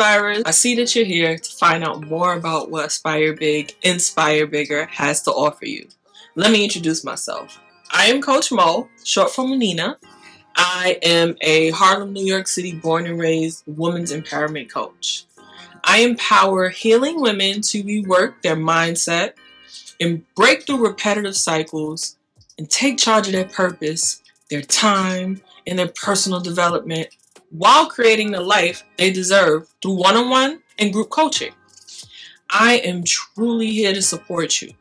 Inspirers, I see that you're here to find out more about what Aspire Big, Inspire Bigger has to offer you. Let me introduce myself. I am Coach Mo, short for Menina. I am a Harlem, New York City born and raised women's empowerment coach. I empower healing women to rework their mindset and break through repetitive cycles and take charge of their purpose, their time, and their personal development while creating the life they deserve through one-on-one and group coaching. I am truly here to support you.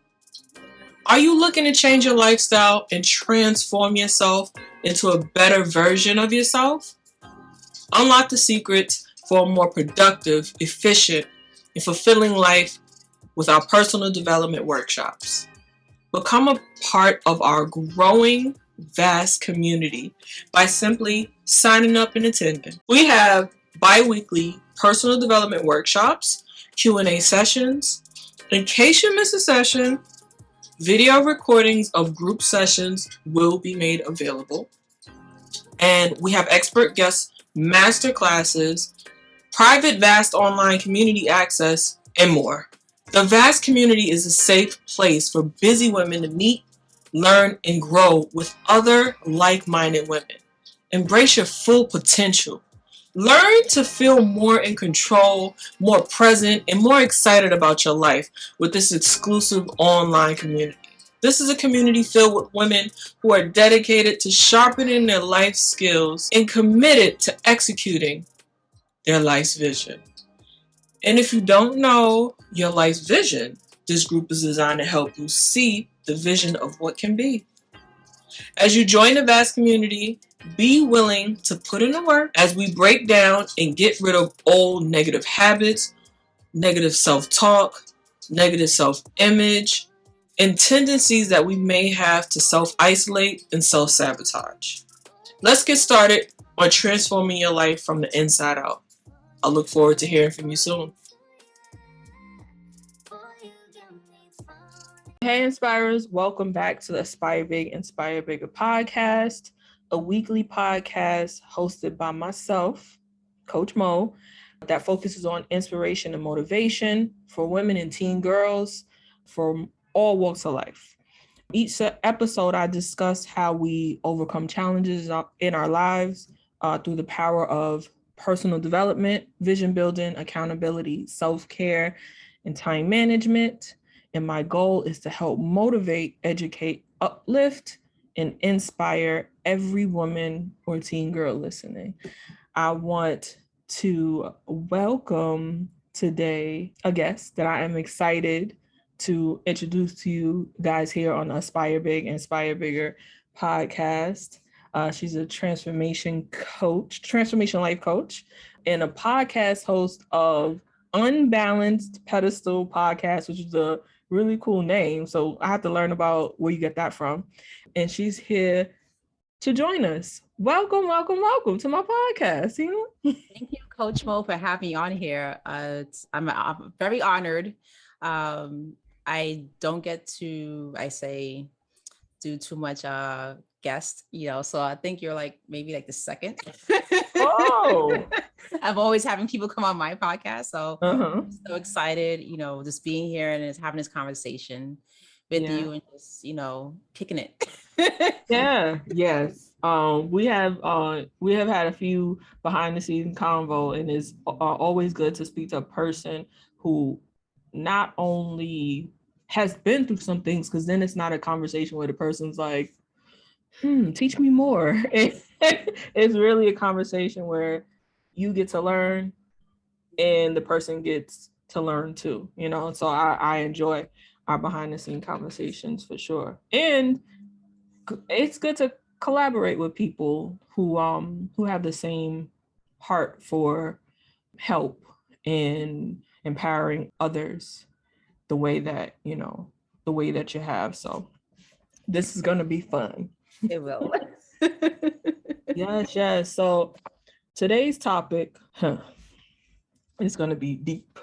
Are you looking to change your lifestyle and transform yourself into a better version of yourself? Unlock the secrets for a more productive, efficient, and fulfilling life with our personal development workshops. Become a part of our growing V.A.S.T community by simply signing up and attending. We have bi-weekly personal development workshops, Q&A sessions. In case you miss a session, video recordings of group sessions will be made available. And we have expert guest masterclasses, private V.A.S.T online community access, and more. The V.A.S.T community is a safe place for busy women to meet, learn, and grow with other like-minded women. Embrace your full potential. Learn to feel more in control, more present, and more excited about your life with this exclusive online community. This is a community filled with women who are dedicated to sharpening their life skills and committed to executing their life's vision. And if you don't know your life's vision, this group is designed to help you see the vision of what can be. As you join the V.A.S.T community, be willing to put in the work as we break down and get rid of old negative habits, negative self-talk, negative self-image, and tendencies that we may have to self-isolate and self-sabotage. Let's get started on transforming your life from the inside out. I look forward to hearing from you soon. Hey Inspirers, welcome back to the Aspire Big, Inspire Bigger podcast, a weekly podcast hosted by myself, Coach Mo, that focuses on inspiration and motivation for women and teen girls from all walks of life. Each episode, I discuss how we overcome challenges in our lives through the power of personal development, vision building, accountability, self-care, and time management. And my goal is to help motivate, educate, uplift, and inspire every woman or teen girl listening. I want to welcome today a guest that I am excited to introduce to you guys here on the Aspire Big, Inspire Bigger podcast. She's a transformation life coach, and a podcast host of Unbalanced Pedestal Podcast, which is a really cool name. So I have to learn about where you get that from. And she's here to join us. Welcome to my podcast. Thank you, Coach Mo, for having me on here. I'm very honored. I don't get to, do too much guest, so I think you're maybe the second. Oh. I'm always having people come on my podcast, so I'm so excited, just being here and just having this conversation with you and just, kicking it. Yeah. Yes. We have had a few behind the scenes convo, and it's always good to speak to a person who not only has been through some things, because then it's not a conversation where the person's like, teach me more. It's really a conversation where you get to learn and the person gets to learn too, so I enjoy our behind the scene conversations for sure. And it's good to collaborate with people who have the same heart for help and empowering others the way that you have. So this is going to be fun. It will. Yes. So today's topic is going to be deep.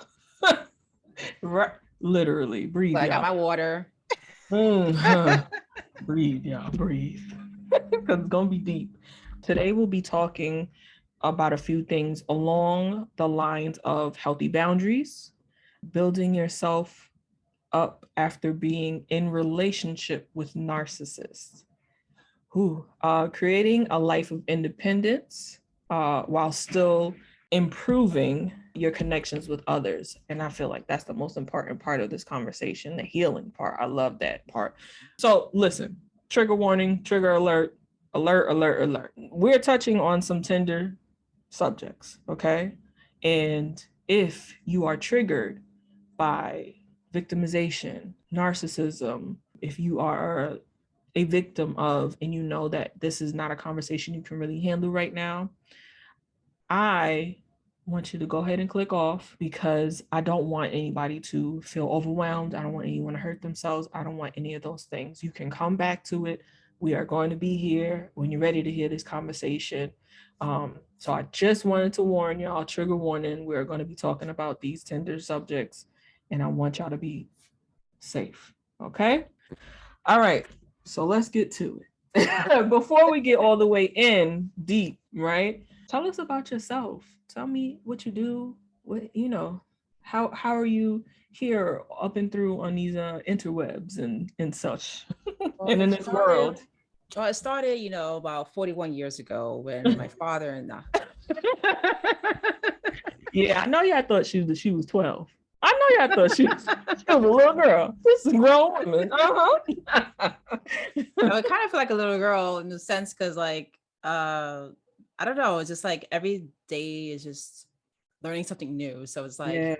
Right, literally. Breathe. I got my water. Breathe, y'all. Breathe. Because it's going to be deep. Today we'll be talking about a few things along the lines of healthy boundaries, building yourself up after being in relationship with narcissists, creating a life of independence while still improving your connections with others. And I feel like that's the most important part of this conversation, the healing part. I love that part. So listen, trigger warning, trigger alert, alert, alert, alert. We're touching on some tender subjects, okay? And if you are triggered by victimization, narcissism, if you are a victim of, and you know that this is not a conversation you can really handle right now, I want you to go ahead and click off, because I don't want anybody to feel overwhelmed. I don't want anyone to hurt themselves. I don't want any of those things. You can come back to it. We are going to be here when you're ready to hear this conversation. So I just wanted to warn y'all, trigger warning, we're going to be talking about these tender subjects, and I want y'all to be safe. Okay? All right. So let's get to it. Before we get all the way in deep, right? Tell us about yourself. Tell me what you do. What how are you here up and through on these interwebs and such, Well, and in this world. Well, it started, about 41 years ago when my father and Yeah, I know y'all thought she was 12. I know y'all thought she was a little girl. This is grown woman. I would kind of feel like a little girl in the sense because, like, I don't know, it's just like every day is just learning something new. So it's like, Yeah.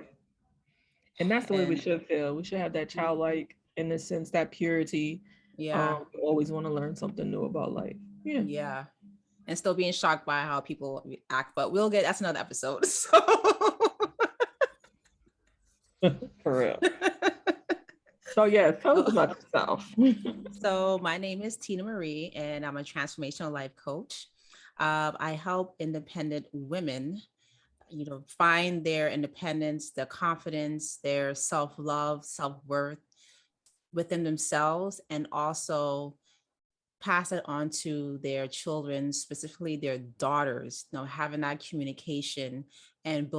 And that's the way we should feel. We should have that childlike innocence, that purity. Yeah. Always want to learn something new about life. Yeah. Yeah. And still being shocked by how people act, but that's another episode. So For real. So yeah, tell us about yourself. So my name is Tina Marie, and I'm a transformational life coach. I help independent women, find their independence, their confidence, their self-love, self-worth within themselves, and also pass it on to their children, specifically their daughters, having that communication and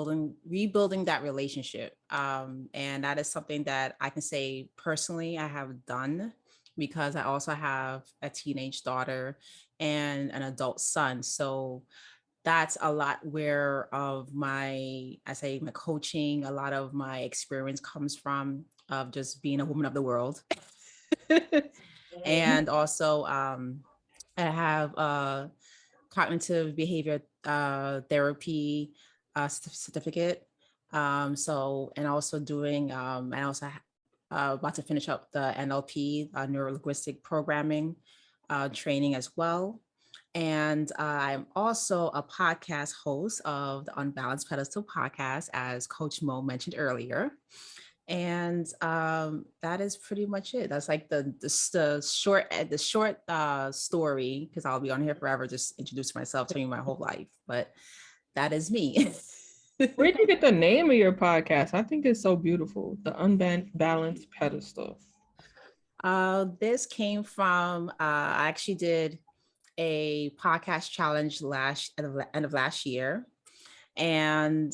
rebuilding that relationship. And that is something that I can say personally I have done, because I also have a teenage daughter and an adult son. So that's a lot where of my coaching, a lot of my experience comes from, of just being a woman of the world. And also I have a cognitive behavior therapy certificate. And also doing, and also about to finish up the NLP, neuro-linguistic programming training as well. And I'm also a podcast host of the Unbalanced Pedestal podcast, as Coach Mo mentioned earlier. And that is pretty much it. That's like the short story, because I'll be on here forever just introducing myself, telling you my whole life. But that is me. Where'd you get the name of your podcast? I think it's so beautiful. The Unbalanced Pedestal. This came from I actually did a podcast challenge end of last year, and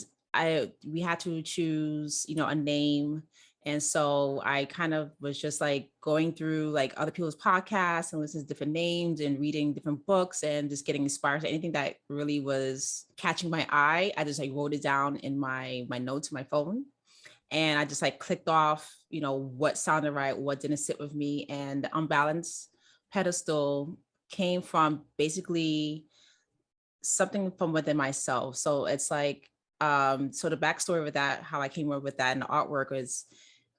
we had to choose, a name. And so I kind of was just like going through like other people's podcasts and listening to different names and reading different books and just getting inspired to anything that really was catching my eye. I just like wrote it down in my notes on my phone. And I just like clicked off, what sounded right, what didn't sit with me. And the Unbalanced Pedestal came from basically something from within myself. So it's like, so the backstory with that, how I came up with that in the artwork is,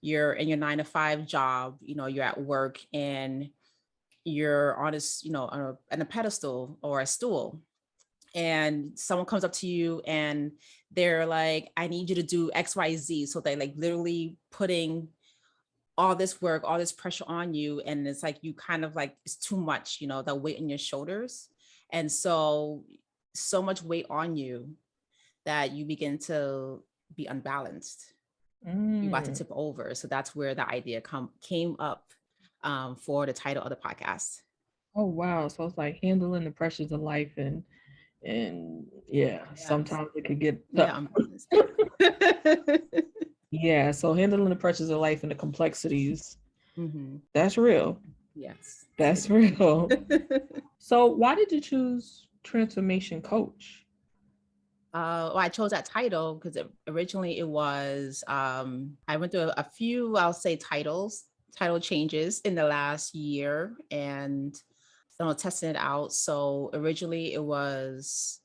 you're in your 9-to-5 job, you're at work and you're on a pedestal or a stool, and someone comes up to you and they're like, I need you to do XYZ. So they like literally putting all this work, all this pressure on you. And it's like, you kind of like, it's too much, the weight on your shoulders. And so much weight on you that you begin to be unbalanced. You're about to tip over. So that's where the idea came up for the title of the podcast. Oh, wow. So it's like handling the pressures of life and And yeah, sometimes it could get tough. Yeah. Yeah, so handling the pressures of life and the complexities, Mm-hmm. that's real. Yes. That's real. So why did you choose transformation coach? Well, I chose that title because originally it was, I went through a few, I'll say title changes in the last year and testing it out. So originally it was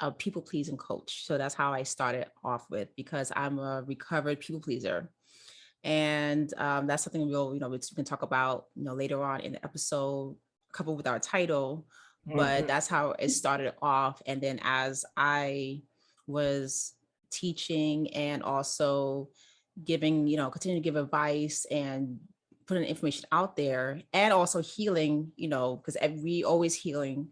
a people pleasing coach. So that's how I started off with, because I'm a recovered people pleaser. And that's something we can talk about, later on in the episode, coupled with our title. But that's how it started off. And then as I was teaching and also giving, continue to give advice and putting information out there, and also healing, because we always healing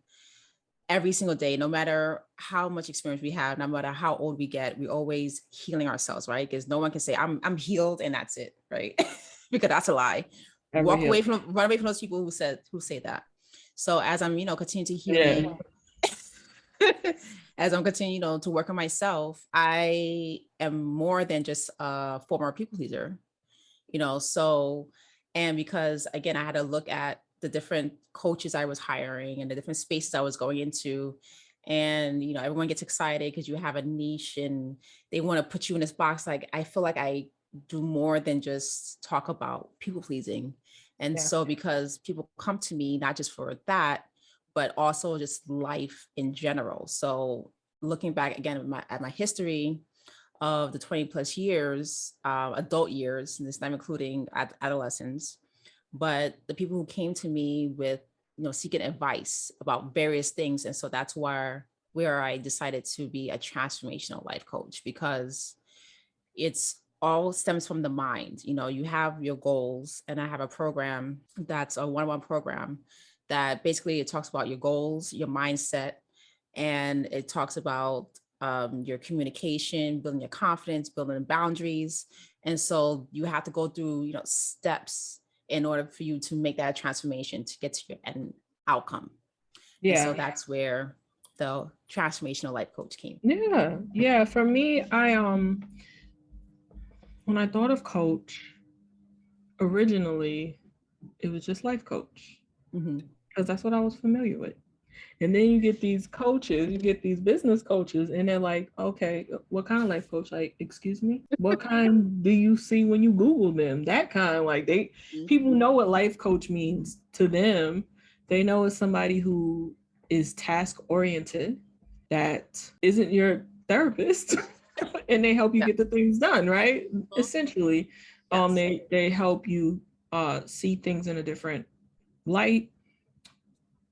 every single day, no matter how much experience we have, no matter how old we get, we always healing ourselves, right? Because no one can say I'm healed and that's it, right? Because that's a lie. Run Run away from those people who say that. So as I'm, continue to healing, as I'm continuing, to work on myself, I am more than just a former people pleaser, so, and because again, I had to look at the different coaches I was hiring and the different spaces I was going into. And, everyone gets excited because you have a niche and they want to put you in this box. Like, I feel like I do more than just talk about people pleasing. And so because people come to me, not just for that, but also just life in general. So looking back again at my history of the 20 plus years, adult years, and this not including adolescence, but the people who came to me with, seeking advice about various things. And so that's where I decided to be a transformational life coach, because it's all stems from the mind. You have your goals, and I have a program that's a one-on-one program that basically it talks about your goals, your mindset, and it talks about your communication, building your confidence, building boundaries. And so you have to go through, steps in order for you to make that transformation to get to your end outcome. Yeah. And so that's where the transformational life coach came. Yeah. Yeah. For me, when I thought of coach, originally it was just life coach. Because that's what I was familiar with. And then you get these coaches, you get these business coaches, and they're like, okay, what kind of life coach? Like, excuse me? What kind do you see when you Google them? That kind, like people know what life coach means to them. They know it's somebody who is task oriented, that isn't your therapist, and they help you get the things done, right? Essentially, they help you see things in a different light.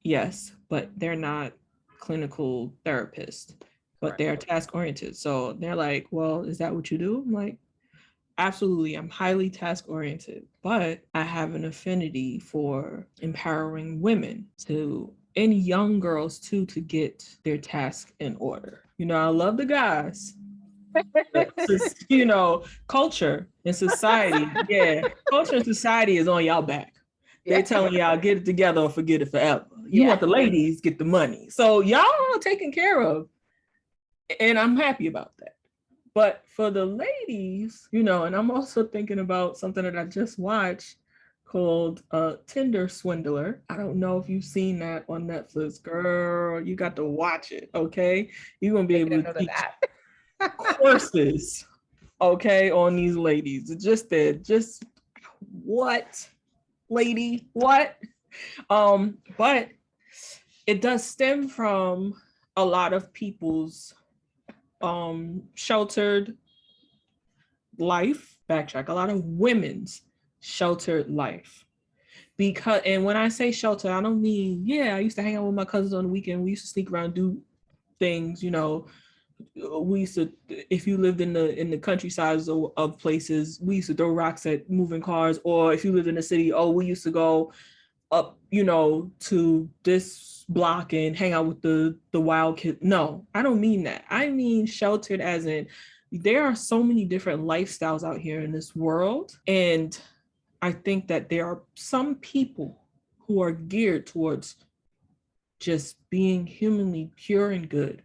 Yes, but they're not clinical therapists, but they're task oriented. So they're like, well, is that what you do? I'm like, absolutely. I'm highly task oriented, but I have an affinity for empowering women and young girls too, to get their task in order. I love the guys. Culture and society. Yeah, culture and society is on y'all back. They telling y'all get it together or forget it forever. You want the ladies, get the money. So y'all are taken care of. And I'm happy about that. But for the ladies, and I'm also thinking about something that I just watched called Tinder Swindler. I don't know if you've seen that on Netflix. Girl, you got to watch it, okay? You're going to be able to teach courses, okay, on these ladies. Just what? Lady, what? But it does stem from a lot of people's sheltered life. Backtrack, a lot of women's sheltered life. And when I say shelter, I don't mean, I used to hang out with my cousins on the weekend. We used to sneak around, do things, we used to, if you lived in the countryside of places, we used to throw rocks at moving cars. Or if you lived in the city, we used to go up, to this block and hang out with the wild kids. No, I don't mean that. I mean sheltered as in there are so many different lifestyles out here in this world. And I think that there are some people who are geared towards just being humanly pure and good,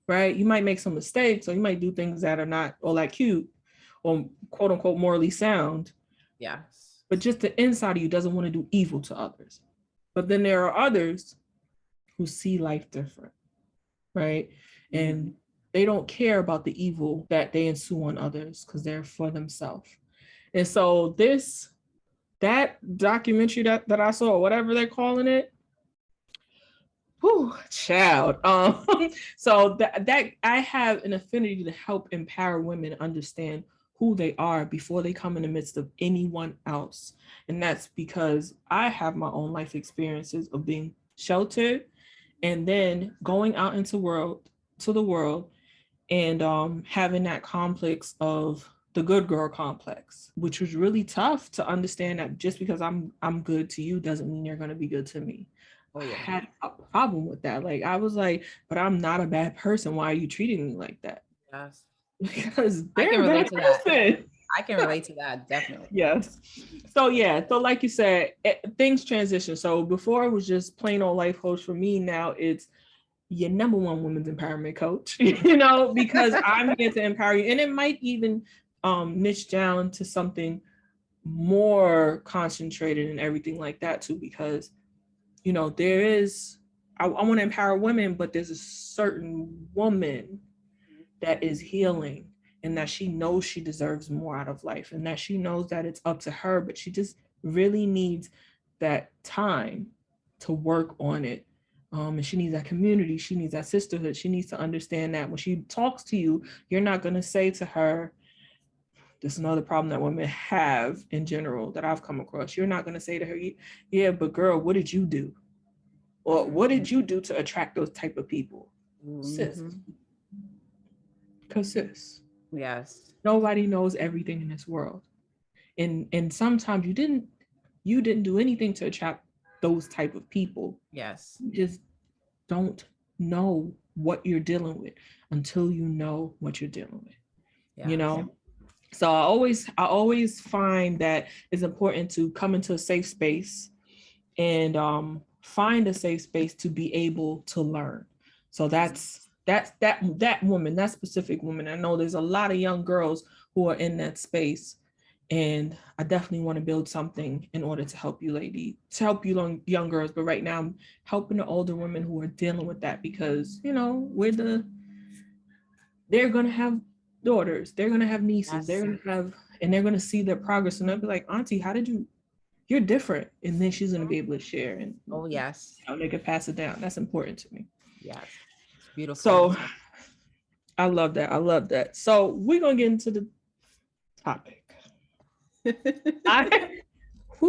right? You might make some mistakes, or you might do things that are not all that cute or quote unquote morally sound, Yes. but just the inside of you doesn't want to do evil to others. But then there are others who see life different, right? And they don't care about the evil that they ensue on others because they're for themselves. And so that documentary that I saw, or whatever they're calling it, whew, child. So that I have an affinity to help empower women understand who they are before they come in the midst of anyone else. And that's because I have my own life experiences of being sheltered and then going out into the world and having that complex of the good girl complex, which was really tough to understand that just because I'm good to you doesn't mean you're going to be good to me. Oh yeah. I had a problem with that. Like I was like, but I'm not a bad person. Why are you treating me like that? Yes. Because I they're can a relate bad to that. person. I can relate to that, definitely. Yes. So yeah, so like you said, things transition. So before it was just plain old life coach. For me now, it's your number one women's empowerment coach, because I'm here to empower you. And it might even niche down to something more concentrated and everything like that too, because there is I want to empower women, but there's a certain woman that is healing and that she knows she deserves more out of life and that she knows that it's up to her, but she just really needs that time to work on it. And she needs that community. She needs that sisterhood. She needs to understand that when she talks to you, you're not going to say to her, this is another problem that women have in general that I've come across. You're not going to say to her, yeah, but girl, what did you do? Or what did you do to attract those type of people? Sis. Because sis. Yes. Nobody knows everything in this world. And sometimes you didn't do anything to attract those type of people. Yes. You just don't know what you're dealing with until you know what you're dealing with. Yes. So I always find that it's important to come into a safe space and find a safe space to be able to learn. So that's that woman, that specific woman. I know there's a lot of young girls who are in that space, and I definitely want to build something in order to help you young girls. But right now I'm helping the older women who are dealing with that, because they're gonna have daughters, they're gonna have nieces, Yes. and they're gonna see their progress, and they'll be like, Auntie, you're different. And then she's gonna be able to share, and Oh yes. they can pass it down. That's important to me. Yes. It's beautiful. So I love that. I love that. So we're gonna get into the topic.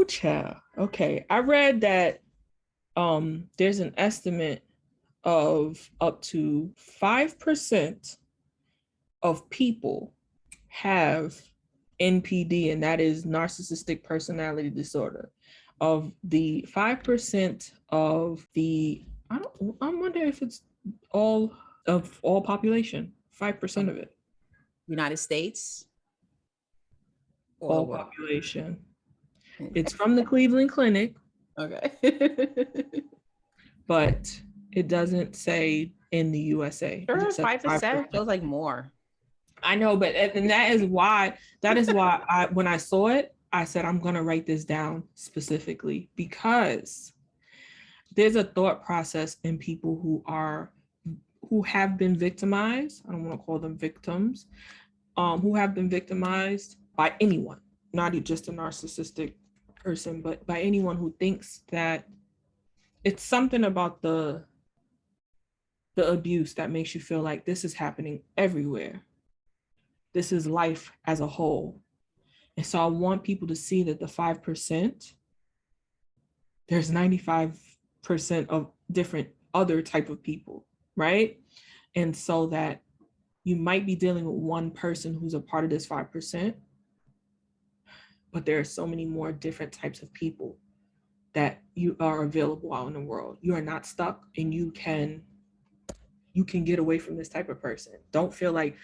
Child. Okay. I read that there's an estimate of up to 5% of people have NPD, and that is narcissistic personality disorder. Of the 5% of the, I wonder if it's all population, 5% of it. United States. All population. It's from the Cleveland Clinic. Okay. But it doesn't say in the USA. Sure, 5% feels like more. I know, but and that is why I, when I saw it, I said, I'm going to write this down specifically, because there's a thought process in people who have been victimized. I don't want to call them victims, who have been victimized by anyone, not just a narcissistic person, but by anyone who thinks that it's something about the abuse that makes you feel like this is happening everywhere. This is life as a whole. And so I want people to see that the 5%, there's 95% of different other type of people, right? And so that you might be dealing with one person who's a part of this 5%, but there are so many more different types of people that you are available out in the world. You are not stuck, and you can get away from this type of person. Don't feel like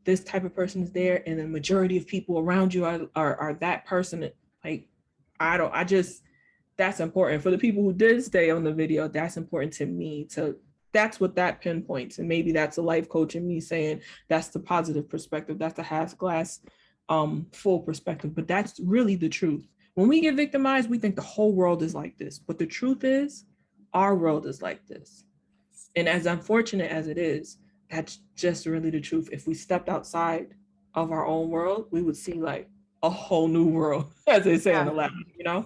this type of person is there and the majority of people around you are that person. Like, that's important. For the people who did stay on the video, that's important to me. That's what that pinpoints. And maybe that's a life coach and me saying that's the positive perspective. That's the half glass full perspective. But that's really the truth. When we get victimized, we think the whole world is like this. But the truth is, our world is like this. And as unfortunate as it is, that's just really the truth. If we stepped outside of our own world, we would see like a whole new world, as they say on the left, you know?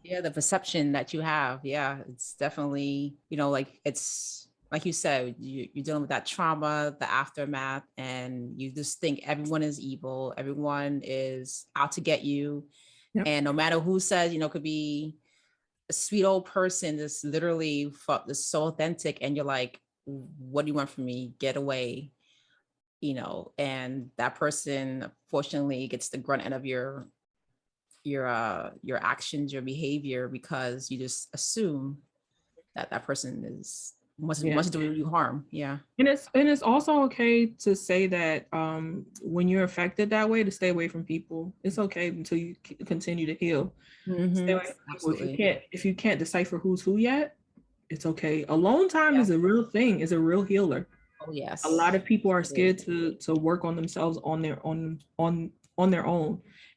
Yeah, the perception that you have. Yeah, it's definitely, like it's like you said, you're dealing with that trauma, the aftermath, and you just think everyone is evil, everyone is out to get you. Yep. And no matter who says, could be a sweet old person that's literally that's so authentic, and you're like, what do you want from me? Get away. And that person fortunately gets the grunt end of your actions, your behavior, because you just assume that person wants to do you harm. Yeah. And it's also okay to say that when you're affected that way, to stay away from people. It's okay until you continue to heal. Mm-hmm. Stay away from people. If you can't decipher who's who yet, it's okay. Alone time is a real thing, is a real healer. Oh yes. A lot of people are scared to work on themselves on their own.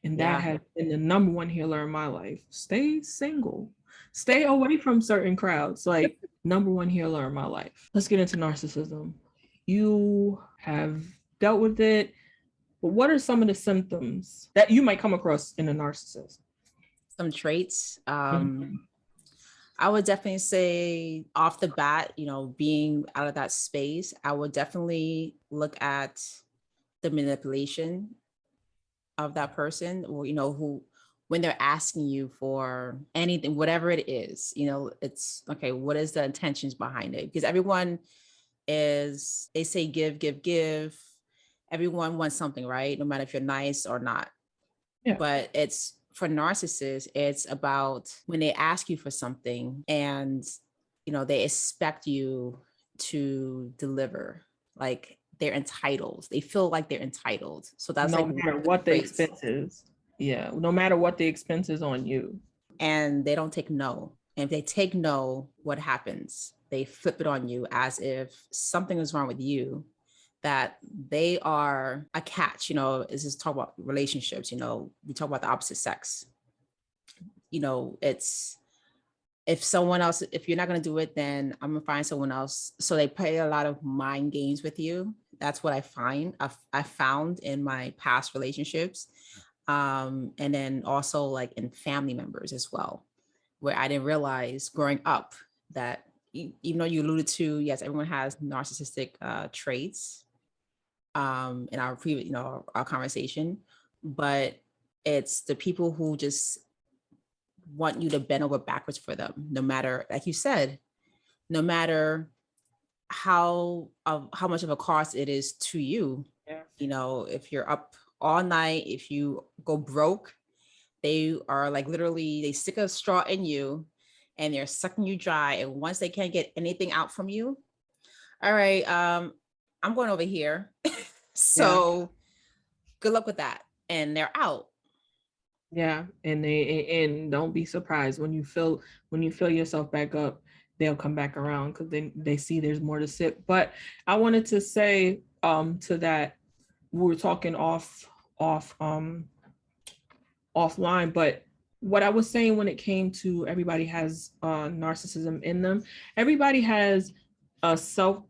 And that has been the number one healer in my life. Stay single. Stay away from certain crowds. Like, number one healer in my life. Let's get into narcissism. You have dealt with it, but what are some of the symptoms that you might come across in a narcissist? Some traits. I would definitely say off the bat, being out of that space, I would definitely look at the manipulation of that person, or, who, when they're asking you for anything, whatever it is, it's okay, what is the intentions behind it? Because everyone is, they say give. Everyone wants something, right? No matter if you're nice or not. Yeah. But it's, for narcissists, it's about when they ask you for something and, they expect you to deliver, like they're entitled. They feel like they're entitled. So that's no matter what the expense is. Yeah, no matter what the expense is on you. And they don't take no. And if they take no, what happens? They flip it on you as if something is wrong with you, that they are a catch. This is talk about relationships, we talk about the opposite sex. It's, if someone else, if you're not going to do it, then I'm gonna find someone else. So they play a lot of mind games with you. That's what I found in my past relationships. And then also like in family members as well, where I didn't realize growing up that even though you alluded to, yes, everyone has narcissistic traits in our previous, our conversation, but it's the people who just want you to bend over backwards for them, no matter, like you said, no matter how much of a cost it is to you. Yeah. If you're up all night, if you go broke, they are like literally, they stick a straw in you and they're sucking you dry. And once they can't get anything out from you, all right, I'm going over here. So good luck with that. And they're out. Yeah. And don't be surprised when you fill yourself back up, they'll come back around because they see there's more to sip. But I wanted to say to that, we were talking offline, but what I was saying when it came to everybody has narcissism in them, everybody has a self,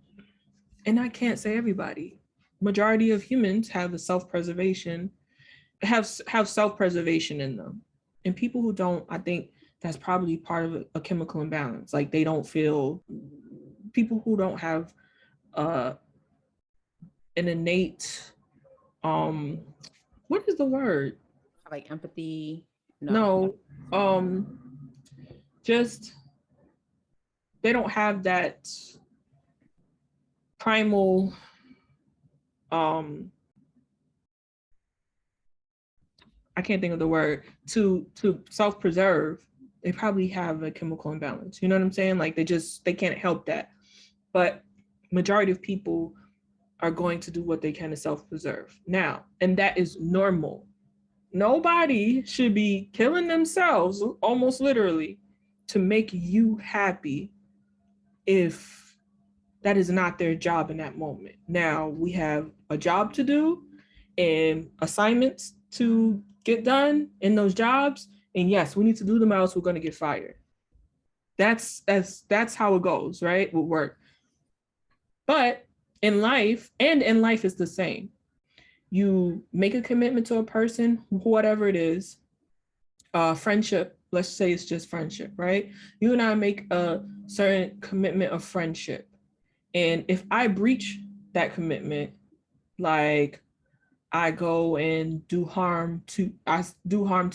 and I can't say everybody, majority of humans have a self-preservation, have self-preservation in them. And people who don't, I think that's probably part of a chemical imbalance. Like they don't feel, people who don't have an innate, what is the word? Like empathy? No. Just, they don't have that primal, I can't think of the word, to self-preserve. They probably have a chemical imbalance. You know what I'm saying? Like they can't help that. But majority of people are going to do what they can to self-preserve now, and that is normal. Nobody should be killing themselves, almost literally, to make you happy if that is not their job in that moment. Now, we have a job to do and assignments to get done in those jobs. And yes, we need to do them, or else we're going to get fired. That's how it goes, right? With work. But in life, and in life is the same. You make a commitment to a person, whatever it is, friendship, let's say it's just friendship, right? You and I make a certain commitment of friendship. And if I breach that commitment, like I go and do harm to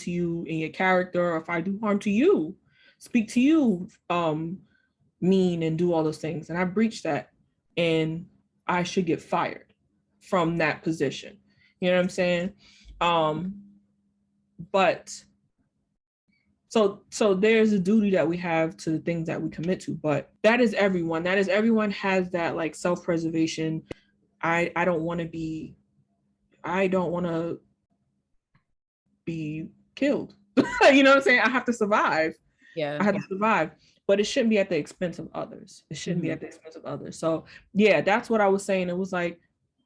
you in your character, or if I do harm to you, speak to you mean and do all those things, and I breach that, and I should get fired from that position. You know what I'm saying? But so there's a duty that we have to the things that we commit to, but that is everyone has that, like, self-preservation. I don't want to be killed. You know what I'm saying? I have to survive. Yeah. I have to survive, but it shouldn't be at the expense of others. It shouldn't be at the expense of others. So yeah, that's what I was saying. It was like,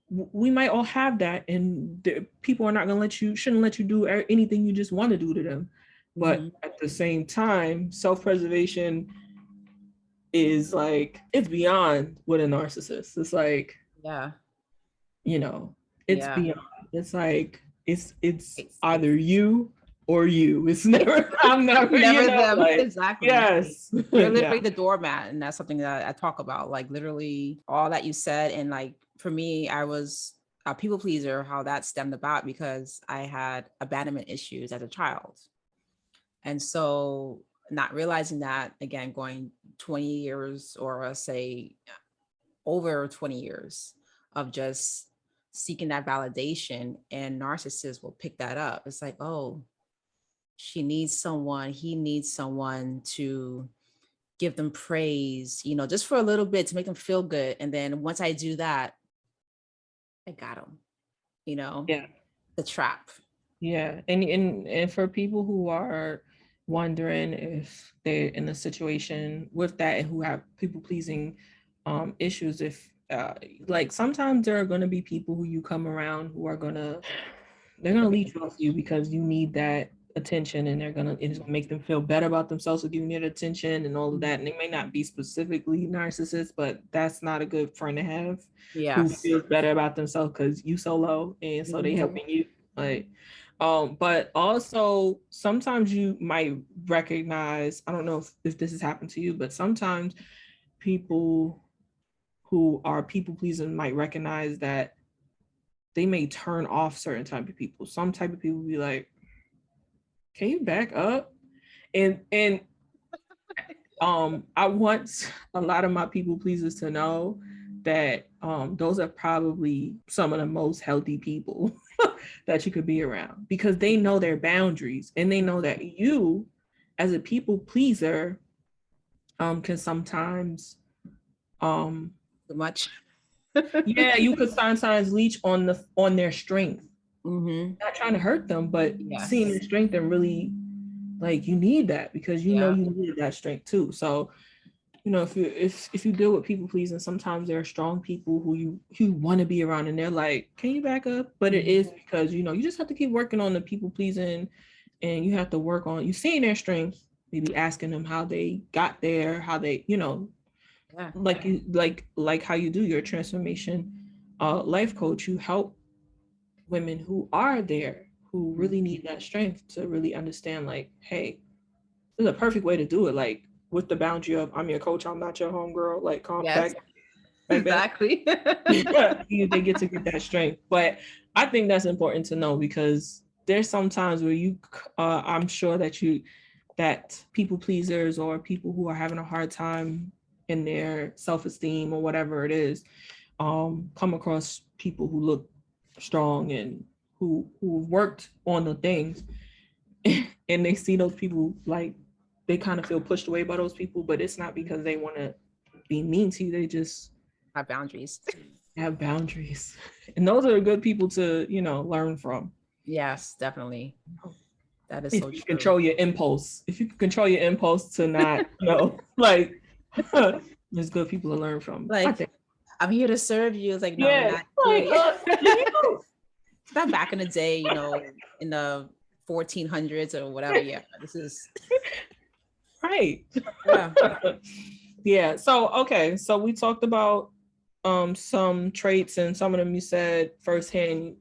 we might all have that, and people are not going to shouldn't let you do anything you just want to do to them. But at the same time, self-preservation is like, it's beyond what a narcissist. It's like, yeah, it's beyond. It's like, it's either you or you. It's never, I'm never them. Like, exactly. Yes. You're literally the doormat. And that's something that I talk about, like literally all that you said. And like, for me, I was a people pleaser, how that stemmed about because I had abandonment issues as a child. And so not realizing that, again, going 20 years, or say over 20 years of just seeking that validation, and narcissists will pick that up. It's like, oh, she needs someone, he needs someone to give them praise, just for a little bit to make them feel good. And then once I do that, I got them, Yeah. The trap. Yeah. And for people who are wondering if they're in a situation with that and who have people pleasing issues, if like, sometimes there are going to be people who you come around who are they're gonna leech off you because you need that attention, and it's gonna make them feel better about themselves with giving you the attention and all of that. And they may not be specifically narcissists, but that's not a good friend to have. Who feels better about themselves because you so low, and so they helping you. Like, but also sometimes you might recognize, I don't know if this has happened to you, but sometimes people who are people pleasing might recognize that they may turn off certain type of people. Some type of people be like, can you back up? And I want a lot of my people pleasers to know that those are probably some of the most healthy people that you could be around, because they know their boundaries, and they know that you, as a people pleaser, can sometimes too much. yeah, you could sometimes leech on their strength. Not trying to hurt them, but seeing their strength, and really, like, you need that because you need that strength too. So, if you deal with people pleasing, sometimes there are strong people who you want to be around, and they're like, can you back up? But it is because you just have to keep working on the people pleasing, and you have to work on you seeing their strengths, maybe asking them how they got there, how they like how you do your transformation life coach. You help women who are there, who really need that strength to really understand, like, hey, this is a perfect way to do it, like, with the boundary of, I'm your coach, I'm not your homegirl, like, back exactly. they get to get that strength. But I think that's important to know, because there's some times where I'm sure that people pleasers, or people who are having a hard time in their self-esteem or whatever it is, come across people who look strong and who worked on the things, and they see those people, like, they kind of feel pushed away by those people, but it's not because they want to be mean to you. They just have boundaries. And those are good people to learn from. Yes, definitely. That is If so you true. control your impulse, if you can control your impulse to not, like, there's good people to learn from. I Like, think. I'm here to serve you. It's like, no, you're Yeah, not like, here. you Not back in the day, in the 1400s or whatever. Yeah, this is right. yeah. Yeah. So okay. So we talked about some traits, and some of them you said firsthand,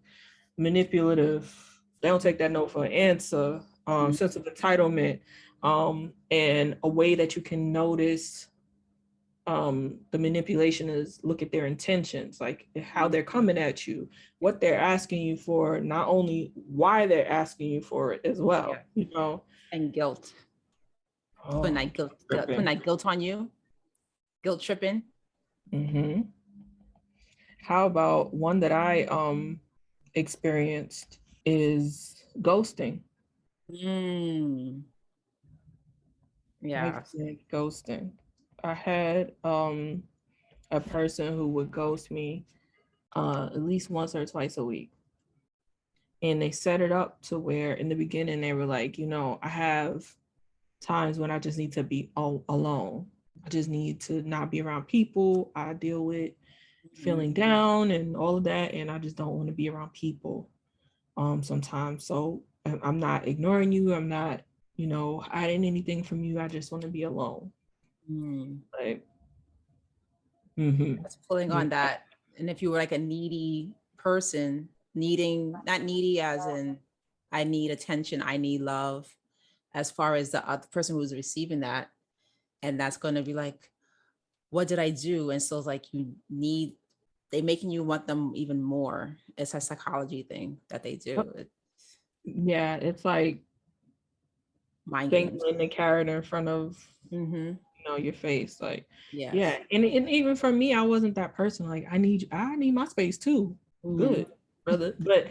manipulative. They don't take that no for an answer. Sense of entitlement, and a way that you can notice the manipulation is look at their intentions, like how they're coming at you, what they're asking you for, not only why they're asking you for it as well. Yeah. And guilt. Putting that guilt on you. Guilt tripping. Mm-hmm. How about one that I experienced is ghosting. Yeah. Ghosting. I had a person who would ghost me at least once or twice a week. And they set it up to where in the beginning they were like, I have times when I just need to be alone. I just need to not be around people. I deal with feeling down and all of that, and I just don't want to be around people sometimes. So I'm not ignoring you. I'm not, hiding anything from you. I just want to be alone. Like, That's pulling on that. And if you were like a needy person, not needy as in I need attention, I need love, as far as the other person who's receiving that, and that's going to be like, what did I do? And so it's like they making you want them even more. It's a psychology thing that they do. Yeah, it's like mind games. The carrot in front of your face, like, yes. Yeah, and even for me, I wasn't that person. Like, I need my space too. Good, brother, but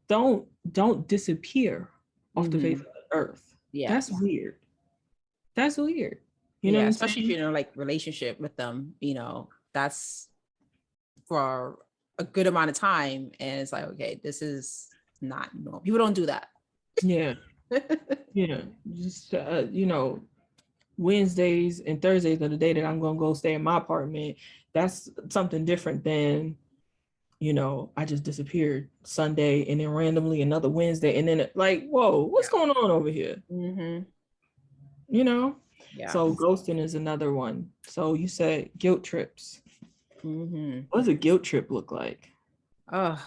don't disappear off the face of the earth. Yeah, that's weird. That's weird. You know, especially if you're in like relationship with them. That's for a good amount of time, and it's like, okay, this is not normal. People don't do that. Yeah. Yeah, just Wednesdays and Thursdays are the day that I'm gonna go stay in my apartment. That's something different than, I just disappeared Sunday and then randomly another Wednesday, and then like, whoa, what's going on over here? Yeah. So ghosting is another one. So you said guilt trips. What does a guilt trip look like? A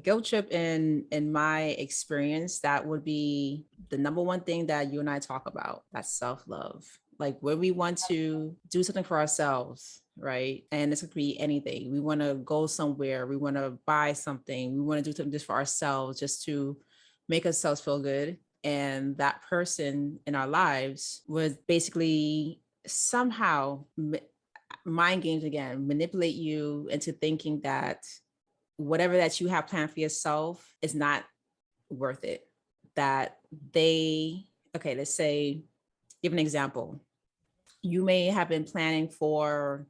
guilt trip in my experience, that would be the number one thing that you and I talk about. That's self-love. Like when we want to do something for ourselves, right? And this could be anything. We want to go somewhere. We want to buy something. We want to do something just for ourselves, just to make ourselves feel good. And that person in our lives would basically somehow mind games again, manipulate you into thinking that whatever that you have planned for yourself is not worth it. That let's say, give an example. You may have been planning to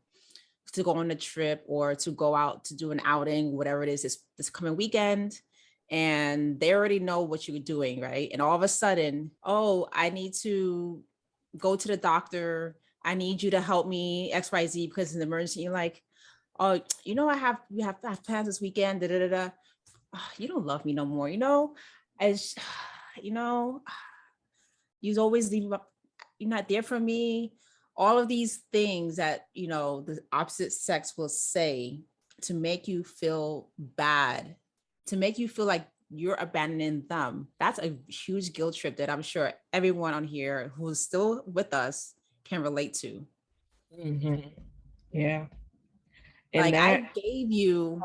go on a trip or to go out to do an outing, whatever it is, this coming weekend. And they already know what you're doing, right? And all of a sudden, oh, I need to go to the doctor. I need you to help me XYZ because it's an emergency. You're like, oh, we have plans this weekend. Oh, you don't love me no more. As you always leave. You're not there for me. All of these things that the opposite sex will say to make you feel bad, to make you feel like you're abandoning them. That's a huge guilt trip that I'm sure everyone on here who's still with us can relate to. Yeah. And like I gave you,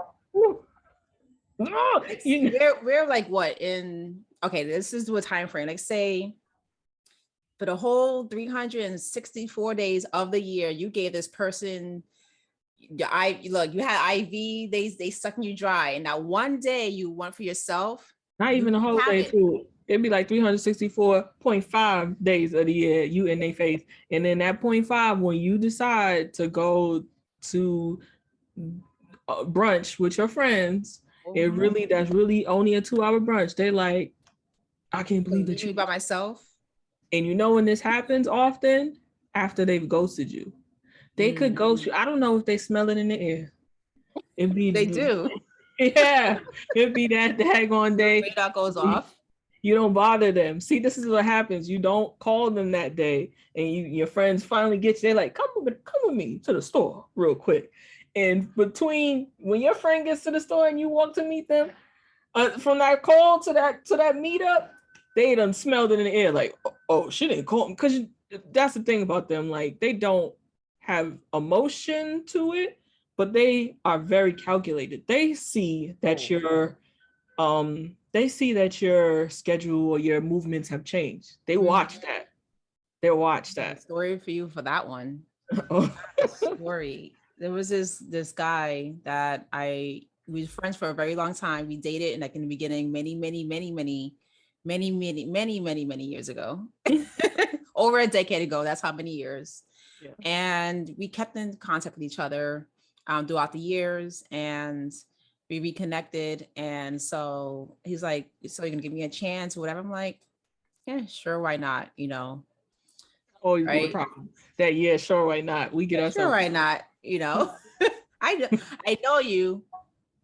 we're like what this is what time frame. Like say for the whole 364 days of the year, you gave this person you had IV, they sucking you dry, and now one day you went for yourself. Not even a whole day too. It'd be like 364.5 days of the year you in their face. And then that 0.5, when you decide to go to brunch with your friends That's really only a 2-hour brunch. They're like, I can't believe that you by myself. And you know when this happens often? After they've ghosted you. They could ghost you. I don't know if they smell it in the air. It'd be They do. Yeah. It'd be that daggone day. Radar goes off. You don't bother them. See, this is what happens. You don't call them that day, and your friends finally get you. They're like, come with me to the store real quick. And between when your friend gets to the store and you walk to meet them, from that call to that meetup, they done smelled it in the air. Like, oh, she didn't call me. Because that's the thing about them. Like, they don't have emotion to it, but they are very calculated. They see that your schedule or your movements have changed. They watch that. They watch that. Story for you for that one. Story. There was this guy that we were friends for a very long time. We dated, and like in the beginning, many years ago. Over a decade ago. That's how many years. Yeah. And we kept in contact with each other throughout the years, and we reconnected. And so he's like, so you're gonna give me a chance or whatever? I'm like, yeah, sure, why not? You know. Oh, you right? Problem. That yeah, sure, why not? We get ourselves. Sure, why not? You know. I know you.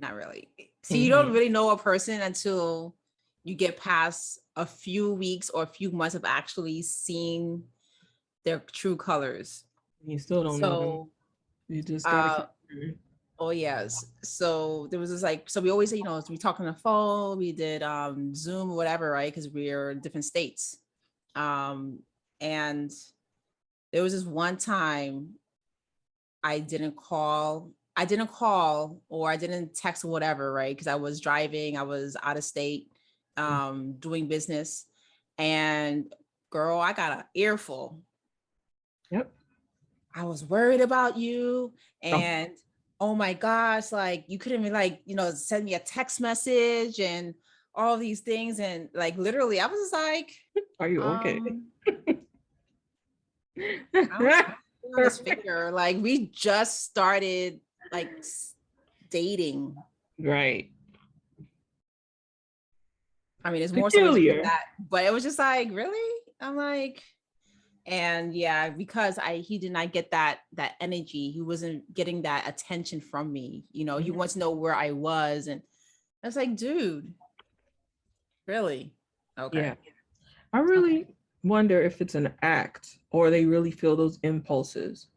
Not really. See, you don't really know a person until you get past a few weeks or a few months of actually seeing their true colors. You still don't know them. You just gotta keep. Oh yes. So there was this like, so we always say, we talk on the phone, we did Zoom or whatever, right? Because we're in different states. And there was this one time I didn't call or I didn't text or whatever, right? Because I was driving, I was out of state, doing business. And girl, I got an earful. Yep. I was worried about you. And oh my gosh, like you couldn't even send me a text message and all these things. And like, literally, I was just like, are you okay? This figure, like we just started like dating. Right. I mean, it's more so that, but it was just like, really? I'm like, and yeah, because he did not get that energy. He wasn't getting that attention from me. He wants to know where I was. And I was like, dude, really? Okay. Yeah. I really wonder if it's an act or they really feel those impulses.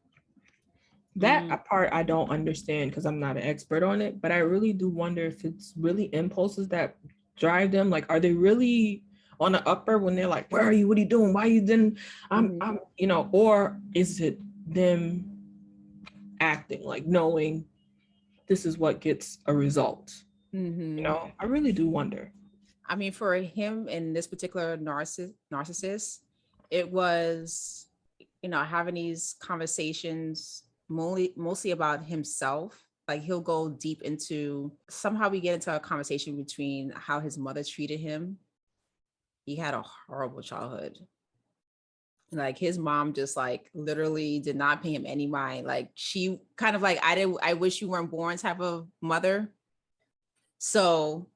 That part I don't understand because I'm not an expert on it, but I really do wonder if it's really impulses that drive them. Like, are they really on the upper when they're like, where are you? What are you doing? Why are you then? I'm or is it them acting, like knowing this is what gets a result? I really do wonder. I mean, for him in this particular narcissist, it was, having these conversations mostly about himself. Like he'll go deep into, somehow we get into a conversation between how his mother treated him. He had a horrible childhood. Like his mom just like literally did not pay him any mind. Like she kind of like, I wish you weren't born type of mother. So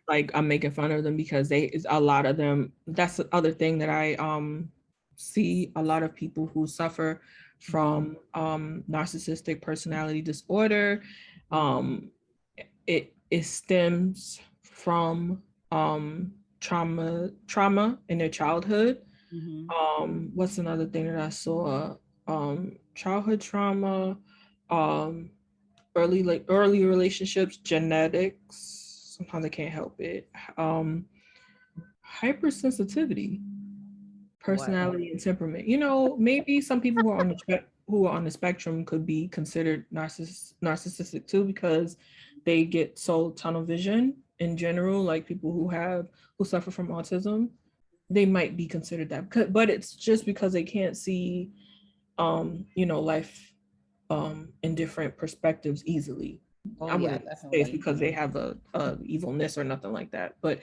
I'm making fun of them because a lot of them, that's the other thing that I see a lot of people who suffer from narcissistic personality disorder. It stems from trauma in their childhood. What's another thing that I saw? Childhood trauma, early relationships, genetics. Sometimes I can't help it. Hypersensitivity, personality, and temperament. Maybe some people who are on the spectrum could be considered narcissistic too, because they get so tunnel vision in general. Like people who suffer from autism, they might be considered that. But it's just because they can't see, life in different perspectives easily. I wouldn't say it's because they have a evilness or nothing like that. But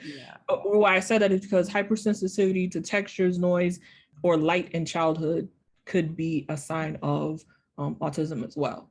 why I said that is because hypersensitivity to textures, noise, or light in childhood could be a sign of autism as well.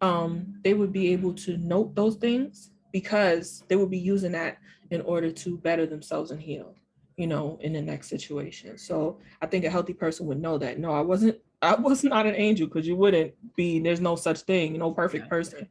they would be able to note those things because they would be using that in order to better themselves and heal, in the next situation. So I think a healthy person would know that, no, I was not an angel, because you wouldn't be, there's no such thing, no perfect person.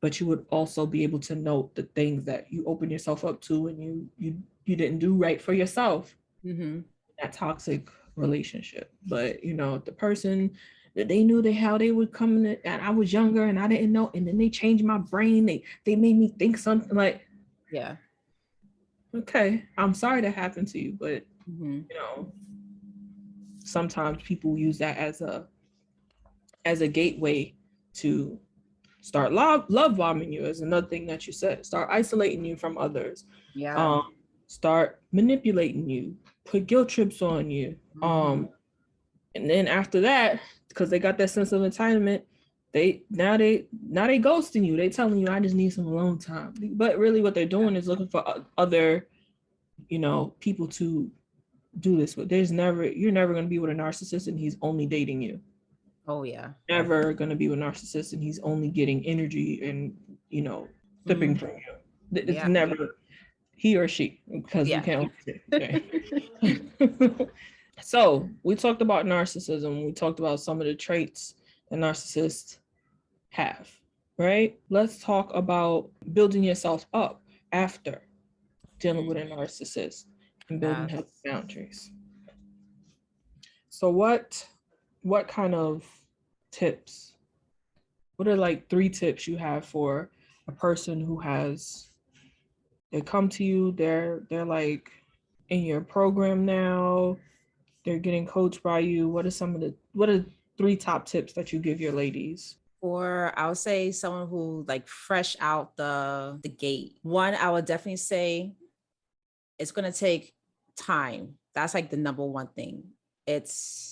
But you would also be able to note the things that you open yourself up to and you didn't do right for yourself. Mm-hmm. That toxic relationship. But the person that they knew how they would come in, and I was younger and I didn't know, and then they changed my brain. They made me think something like, yeah, okay, I'm sorry that happened to you, but mm-hmm. Sometimes people use that as a gateway to start love bombing you, as another thing that you said. Start isolating you from others. Yeah. Start manipulating you, put guilt trips on you. Mm-hmm. And then after that, because they got that sense of entitlement, they ghosting you. They telling you, I just need some alone time. But really what they're doing is looking for other, people to do this with. You're never going to be with a narcissist and he's only dating you. Oh yeah. Never going to be with a narcissist and he's only getting energy and, sipping from you. It's never he or she, because we can't. Okay. So we talked about narcissism. We talked about some of the traits that narcissists have, right? Let's talk about building yourself up after dealing with a narcissist and building healthy boundaries. So what kind of tips? What are like 3 tips you have for a person who they come to you, they're like in your program now, they're getting coached by you. What are 3 top tips that you give your ladies? Or I would say someone who like fresh out the gate. One, I would definitely say it's going to take time. That's like the number one thing.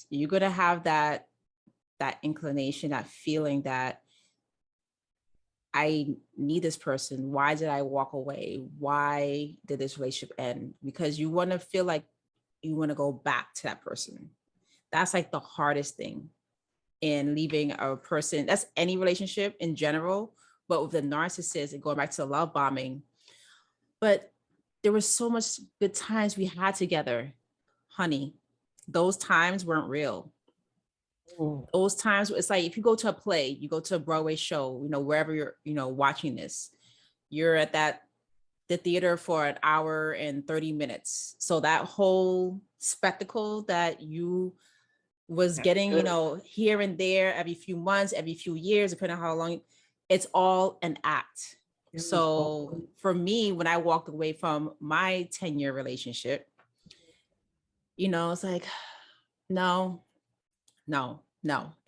You're going to have that inclination, that feeling that I need this person. Why did I walk away? Why did this relationship end? Because you want to feel like you want to go back to that person. That's like the hardest thing in leaving a person. That's any relationship in general, but with a narcissist and going back to the love bombing. But there was so much good times we had together, honey. Those times weren't real. Those times, it's like if you go to a play, you go to a Broadway show, wherever you're, watching this, you're at the theater for an hour and 30 minutes. So that whole spectacle that you was getting, here and there every few months, every few years, depending on how long, it's all an act. So for me, when I walked away from my 10-year relationship, it's like, no,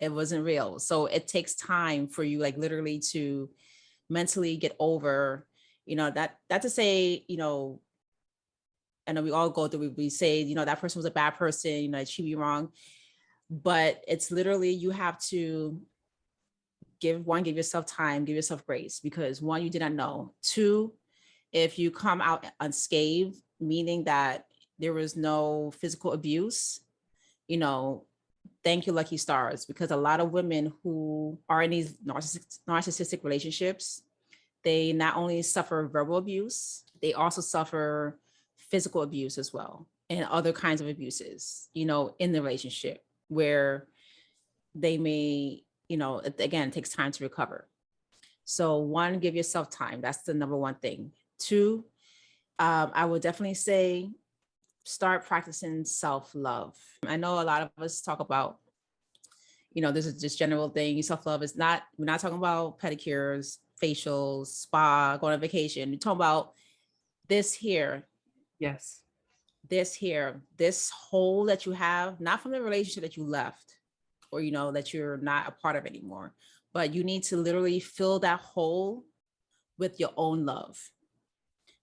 it wasn't real. So it takes time for you, like literally to mentally get over, that to say, I know we all go through, we say, that person was a bad person, she be wrong. But it's literally, you have to give yourself time, give yourself grace, because 1, you did not know. 2, if you come out unscathed, meaning that there was no physical abuse, thank you, lucky stars, because a lot of women who are in these narcissistic relationships, they not only suffer verbal abuse, they also suffer physical abuse as well, and other kinds of abuses, in the relationship, where they may, again, it takes time to recover. So 1, give yourself time. That's the number 1 thing. 2, I would definitely say start practicing self-love. I know a lot of us talk about, this is just general thing. Self-love is not, we're not talking about pedicures, facials, spa, going on vacation. We're talking about this here. Yes. This hole that you have, not from the relationship that you left, or, that you're not a part of anymore, but you need to literally fill that hole with your own love.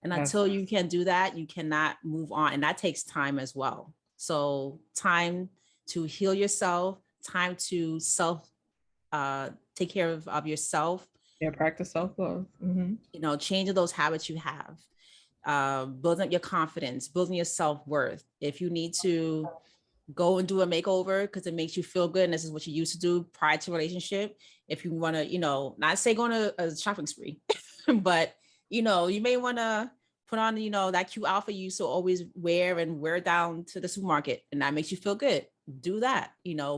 And until you can do that, you cannot move on. And that takes time as well. So time to heal yourself, time to take care of yourself. Yeah, practice self-love. Mm-hmm. Changing those habits you have, building up your confidence, building your self-worth. If you need to go and do a makeover because it makes you feel good and this is what you used to do prior to relationship, if you want to, not say going to a shopping spree, but, you may want to put on, that cute outfit you so always wear down to the supermarket, and that makes you feel good. Do that,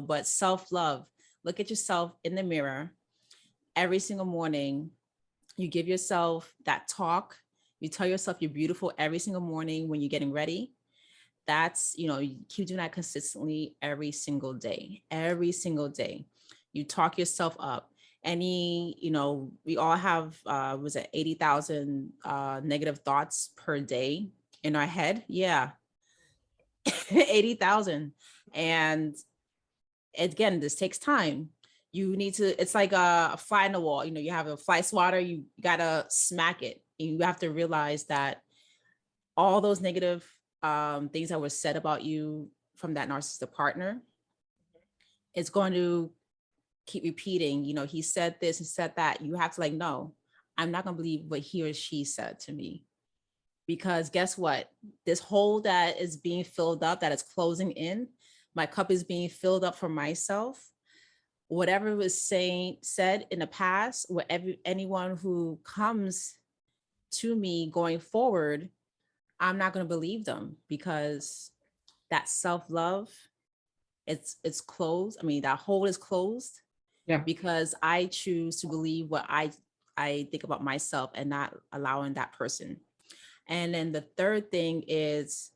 but self-love, look at yourself in the mirror every single morning. You give yourself that talk. You tell yourself you're beautiful every single morning when you're getting ready. That's, you keep doing that consistently every single day. You talk yourself up. We all have, was it 80,000 negative thoughts per day in our head? Yeah. 80,000. And again, this takes time. You need to, it's like a fly in the wall. You have a fly swatter, you gotta smack it. You have to realize that all those negative things that were said about you from that narcissistic partner, it's going to keep repeating. He said this, he said that. You have to no, I'm not gonna believe what he or she said to me. Because guess what? This hole that is being filled up, that is closing in, my cup is being filled up for myself. Whatever was said in the past, anyone who comes to me going forward, I'm not going to believe them, because that self-love, it's closed. I mean, that hole is closed. Yeah. Because I choose to believe what I think about myself and not allowing that person. And then the third thing is,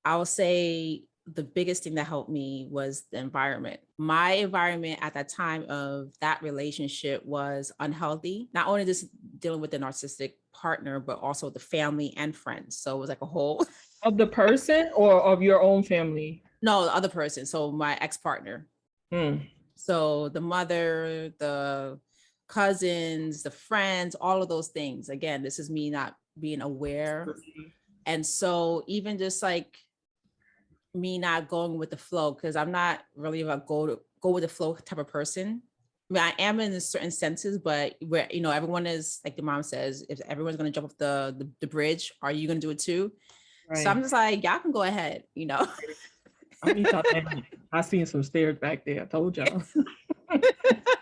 I will say the biggest thing that helped me was the environment. My environment at that time of that relationship was unhealthy. Not only just dealing with the narcissistic partner, but also the family and friends. So it was like a whole of the person or of your own family? No, the other person. So my ex-partner. So the mother, the cousins, the friends, all of those things. Again, this is me not being aware. And so even just me not going with the flow, because I'm not really a go with the flow type of person. I mean, I am in certain senses, but where, everyone is, like the mom says, if everyone's going to jump off the bridge, are you going to do it too? Right. So I'm just y'all can go ahead, I seen some stairs back there. I told y'all.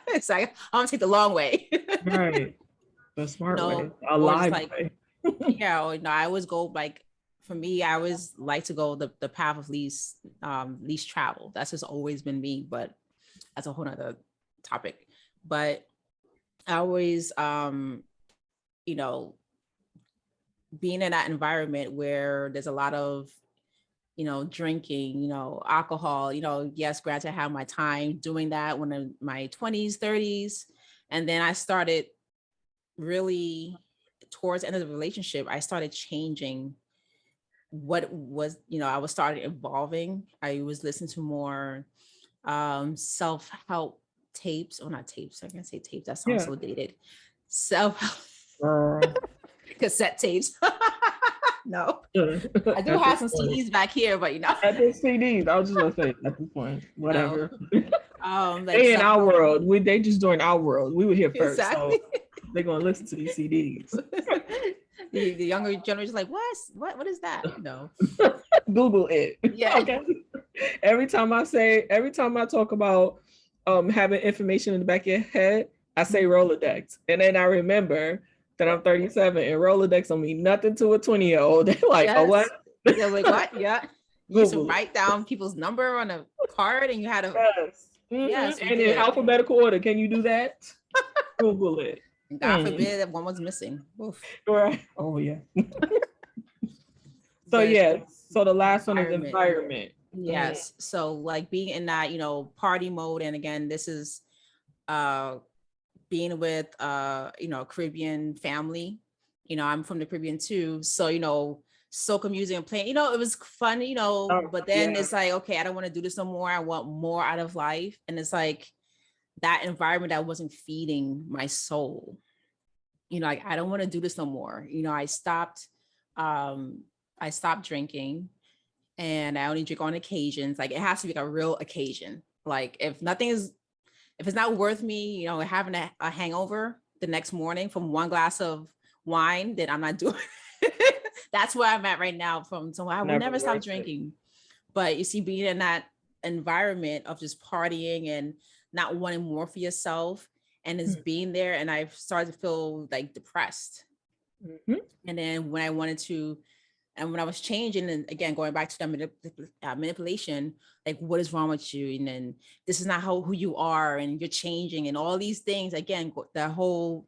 It's I'm going to take the long way. Right. The smart way. A live way. Yeah. I always go for me, I always like to go the path of least travel. That's just always been me, but that's a whole nother topic. But I always, being in that environment where there's a lot of, drinking, alcohol, yes, granted, I have my time doing that when in my 20s, 30s. And then I started really towards the end of the relationship, I started changing what was, I was started evolving. I was listening to more self-help tapes, or not tapes, I can say tapes, that sounds so dated. Self-help cassette tapes. No, I do have some CDs back here, but at the CDs, I was just gonna say at this point, whatever. No. They in our world, they just joined our world. We were here first, exactly. So they're gonna listen to these CDs. The younger generation is what is that? No. Google it. Yeah. Okay. Every time I talk about having information in the back of your head, I say Rolodex. And then I remember that I'm 37 and Rolodex don't mean nothing to a 20-year-old. They're like, yes. Oh, what? They're like, what? Yeah. You used to write down people's number on a card and you had to. Yes. Mm-hmm. Yes. And in alphabetical order. Can you do that? Google it. God forbid that one was missing. Oof. Right. Oh, yeah. So, So the last one is environment. Yes. So being in that, party mode. And again, this is being with, Caribbean family. I'm from the Caribbean too. So, soca music and playing, it was fun, but then it's okay, I don't want to do this no more. I want more out of life. And it's that environment that wasn't feeding my soul. I don't want to do this no more. I stopped drinking, and I only drink on occasions. It has to be a real occasion. If it's not worth me, having a hangover the next morning from one glass of wine, then I'm not doing it. That's where I'm at right now. So I will never stop drinking. But you see, being in that environment of just partying and not wanting more for yourself, and it's being there, and I've started to feel like depressed. And then when I was changing, and again going back to the manipulation, like, what is wrong with you, and then this is not who you are, and you're changing, and all these things, again, the whole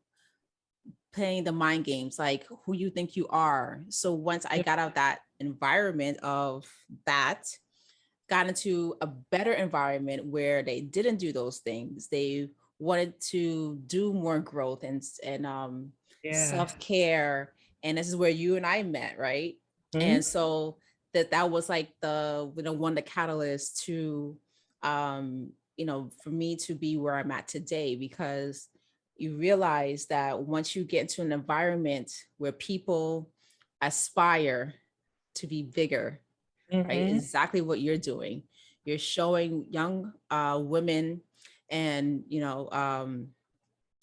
playing the mind games, like who you think you are. So once I got out of that environment of that, got into a better environment where they didn't do those things. They wanted to do more growth and self-care. And this is where you and I met, right? And so that was like one of the catalysts to for me to be where I'm at today, because you realize that once you get into an environment where people aspire to be bigger, right? Exactly what you're doing. You're showing young women, and I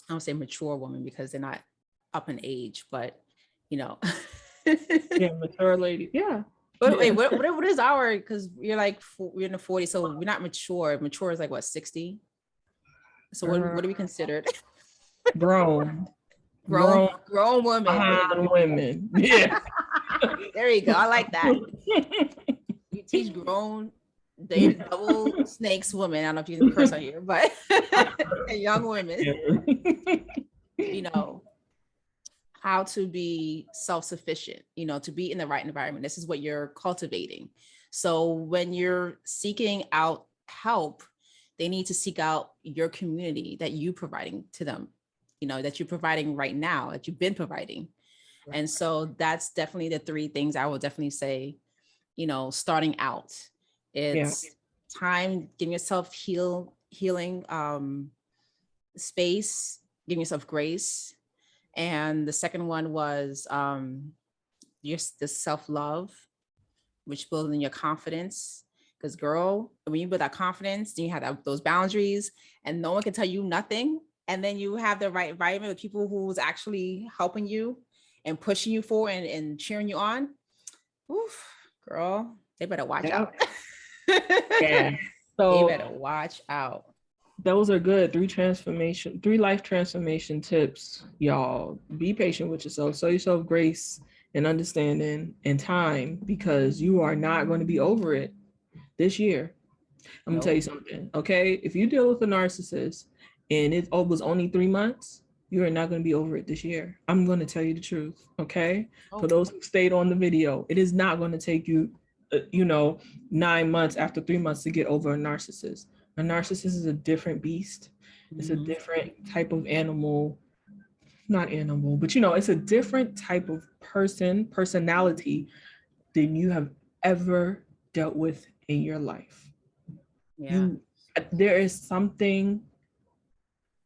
don't say mature women because they're not up in age, but yeah, mature lady. Yeah. But wait, what is our? Because you're we're in the 40s, so we're not mature. Mature is like what, 60? So what do we consider? Grown women. Women. Yeah. There you go. I like that. You teach grown, they double snakes women. I don't know if you can curse on here, but young women, how to be self-sufficient, to be in the right environment. This is what you're cultivating. So when you're seeking out help, they need to seek out your community that you're providing to them, that you're providing right now, that you've been providing. Right. And so that's definitely the three things I would definitely say, starting out. It's time, giving yourself healing space, giving yourself grace. And the second one was the self-love, which builds in your confidence. Because girl, when you build that confidence, then you have those boundaries, and no one can tell you nothing. And then you have the right environment with people who's actually helping you and pushing you forward and cheering you on. Oof, girl, they better watch out. Yeah. So they better watch out. Those are good. 3 life transformation tips, y'all. Be patient with yourself. Show yourself grace and understanding and time, because you are not going to be over it this year. I'm gonna tell you something. Okay, if you deal with a narcissist and it was only 3 months, you are not going to be over it this year. I'm going to tell you the truth. Okay. For those who stayed on the video, it is not going to take you 9 months after 3 months to get over a narcissist. A narcissist is a different beast. It's a different type of animal. Not animal, but it's a different type of personality than you have ever dealt with in your life. Yeah. There is something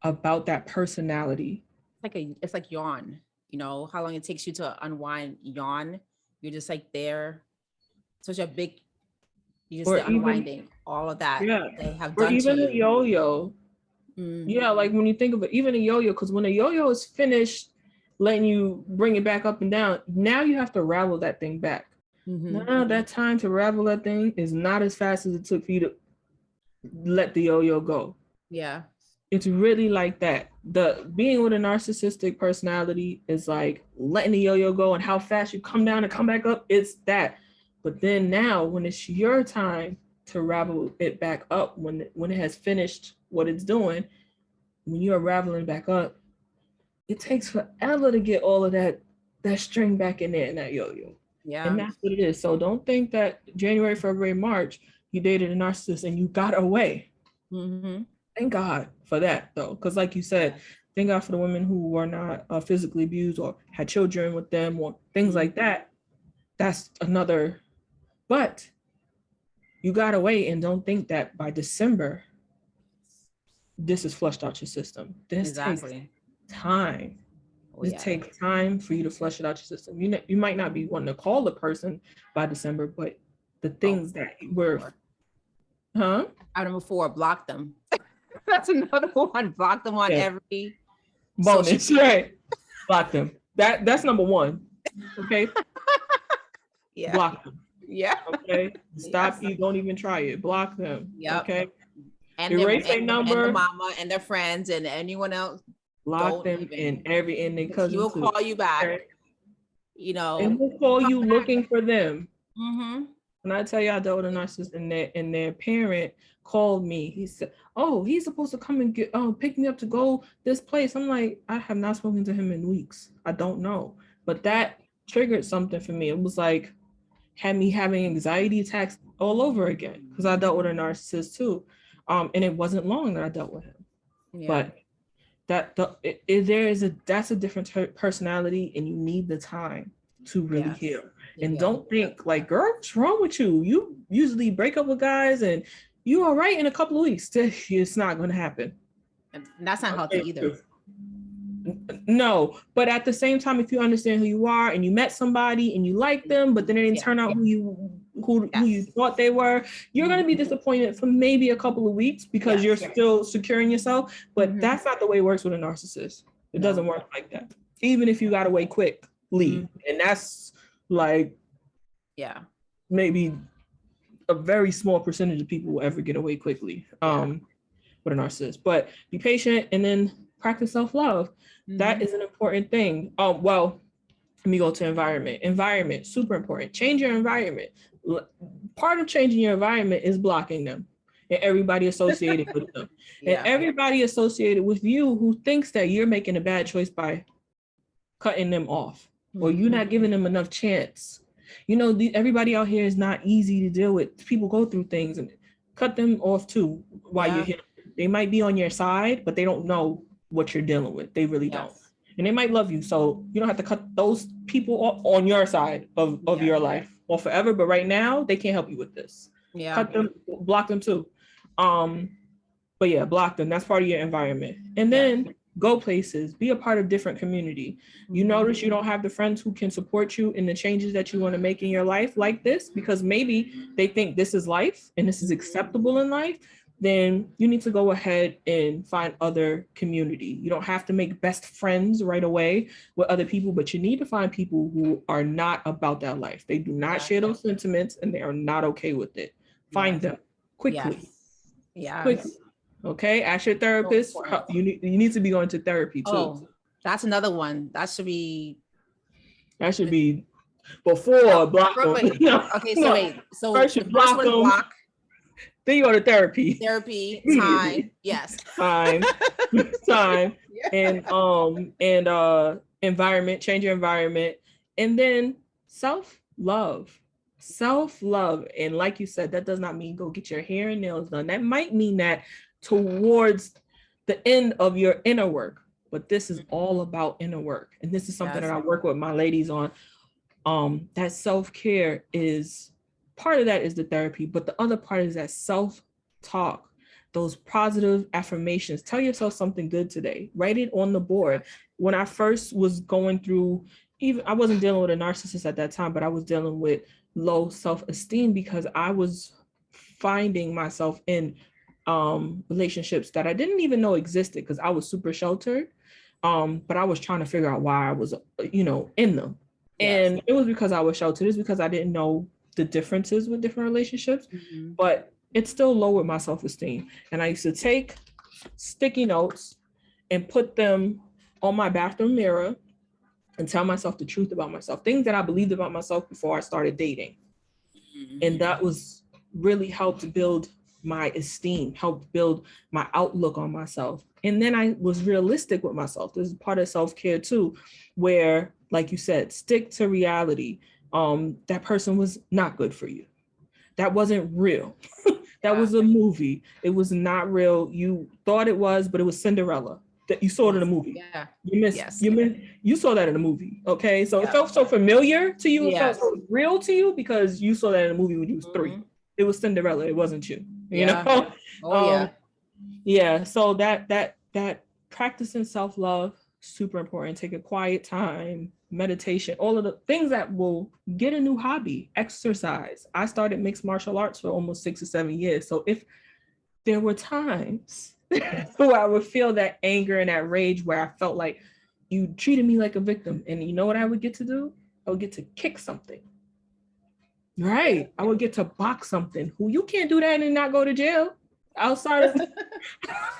about that personality. It's like yawn. How long it takes you to unwind yawn. You're just like there. Such a big, you're just unwinding all of that. Yeah. They have or done even to a yo-yo. Yeah, like when you think of it, even a yo-yo, because when a yo-yo is finished letting you bring it back up and down, now you have to ravel that thing back. Now that time to ravel that thing is not as fast as it took for you to let the yo-yo go. Yeah. It's really like that. The being with a narcissistic personality is like letting the yo-yo go, and how fast you come down and come back up. It's that. But then now when it's your time to ravel it back up, when it has finished what it's doing, when you're raveling back up, it takes forever to get all of that string back in there in that yo-yo. Yeah. And that's what it is. So don't think that January, February, March, you dated a narcissist and you got away. Thank God for that, though. Because like you said, thank God for the women who were not physically abused or had children with them or things like that. That's another. But you got away, and don't think that by December, this is flushed out your system. This takes time. It takes time for you to flush it out your system. You might not be wanting to call the person by December, but the things that were, Item 4, block them. That's another one. Block them on every bonus, right? Block them. That's number 1. Okay. Yeah. Block them. Yeah. Okay. Stop. You don't even try it. Block them. Yep. Okay. and their erase their and the number, mama and their friends and anyone else. block Don't them even, and their because he cousin will too. call you back. Okay? You know, And will call you looking for them. mm-hmm. When I tell you I dealt with a narcissist and their parent called me, he said, "Oh, he's supposed to come and get pick me up to go this place." I'm like, I have not spoken to him in weeks. I don't know, but that triggered something for me. It was like had me having anxiety attacks all over again because I dealt with a narcissist too, and it wasn't long that I dealt with him, but that's a different personality, and you need the time to really heal. And don't think like, girl, what's wrong with you? You usually break up with guys and you all right in a couple of weeks. It's not going to happen. And that's not healthy either. No, but at the same time, if you understand who you are and you met somebody and you like them, but then it didn't turn out who you thought they were, you're going to be disappointed for maybe a couple of weeks because you're still securing yourself. But that's not the way it works with a narcissist. It doesn't work like that. Even if you got away quickly, and that's like, maybe a very small percentage of people will ever get away quickly with a narcissist. But be patient and then practice self-love. That is an important thing. Well, let me go to environment. Environment, super important. Change your environment. Part of changing your environment is blocking them and everybody associated with them. And everybody associated with you who thinks that you're making a bad choice by cutting them off or you're not giving them enough chance. You know, everybody out here is not easy to deal with. People go through things, and cut them off too while you're here. They might be on your side, but they don't know what you're dealing with. They really don't. And they might love you. So you don't have to cut those people on your side of your life or forever. But right now, they can't help you with this. Cut them, block them too. But yeah, block them. That's part of your environment. And then go places, be a part of different community. You notice you don't have the friends who can support you in the changes that you want to make in your life like this, because maybe they think this is life and this is acceptable in life. Then you need to go ahead and find other community. You don't have to make best friends right away with other people, but you need to find people who are not about that life. They do not share those sentiments and they are not okay with it. Find them quickly. Quickly. Okay, ask your therapist. You need to be going to therapy too. Oh, that's another one. That should be before block them. Okay, so wait. So first you block them. Then you go to therapy. Therapy, time, time, and environment. Change your environment, and then self-love. And like you said, that does not mean go get your hair and nails done. That might mean that towards the end of your inner work, but this is all about inner work, and this is something that I work with my ladies on. That self-care is part of that is the therapy, but the other part is that self-talk, those positive affirmations. Tell yourself something good today. Write it on the board. When I first was going through, I wasn't dealing with a narcissist at that time, but I was dealing with low self-esteem because I was finding myself in relationships that I didn't even know existed because I was super sheltered. But I was trying to figure out why I was, in them. And it was because I was sheltered. It's because I didn't know the differences with different relationships, but it still lowered my self-esteem. And I used to take sticky notes and put them on my bathroom mirror and tell myself the truth about myself, things that I believed about myself before I started dating. And that was really helped build my esteem, helped build my outlook on myself. And then I was realistic with myself. This is part of self-care too, where, like you said, stick to reality. That person was not good for you. That wasn't real. That was a movie. It was not real. You thought it was, but it was Cinderella. That you saw it in a movie. You saw that in a movie. Okay. So it felt so familiar to you. It felt so real to you because you saw that in a movie when you was 3. It was Cinderella. It wasn't you. You know? So that practicing self-love, super important. Take a quiet time, meditation, all of the things that will get a new hobby. Exercise. I started mixed martial arts for almost 6 or 7 years. So if there were times where I would feel that anger and that rage where I felt like you treated me like a victim, and you know what I would get to do? I would get to kick something. Right. I would get to box something. Who you can't do that and not go to jail. outside of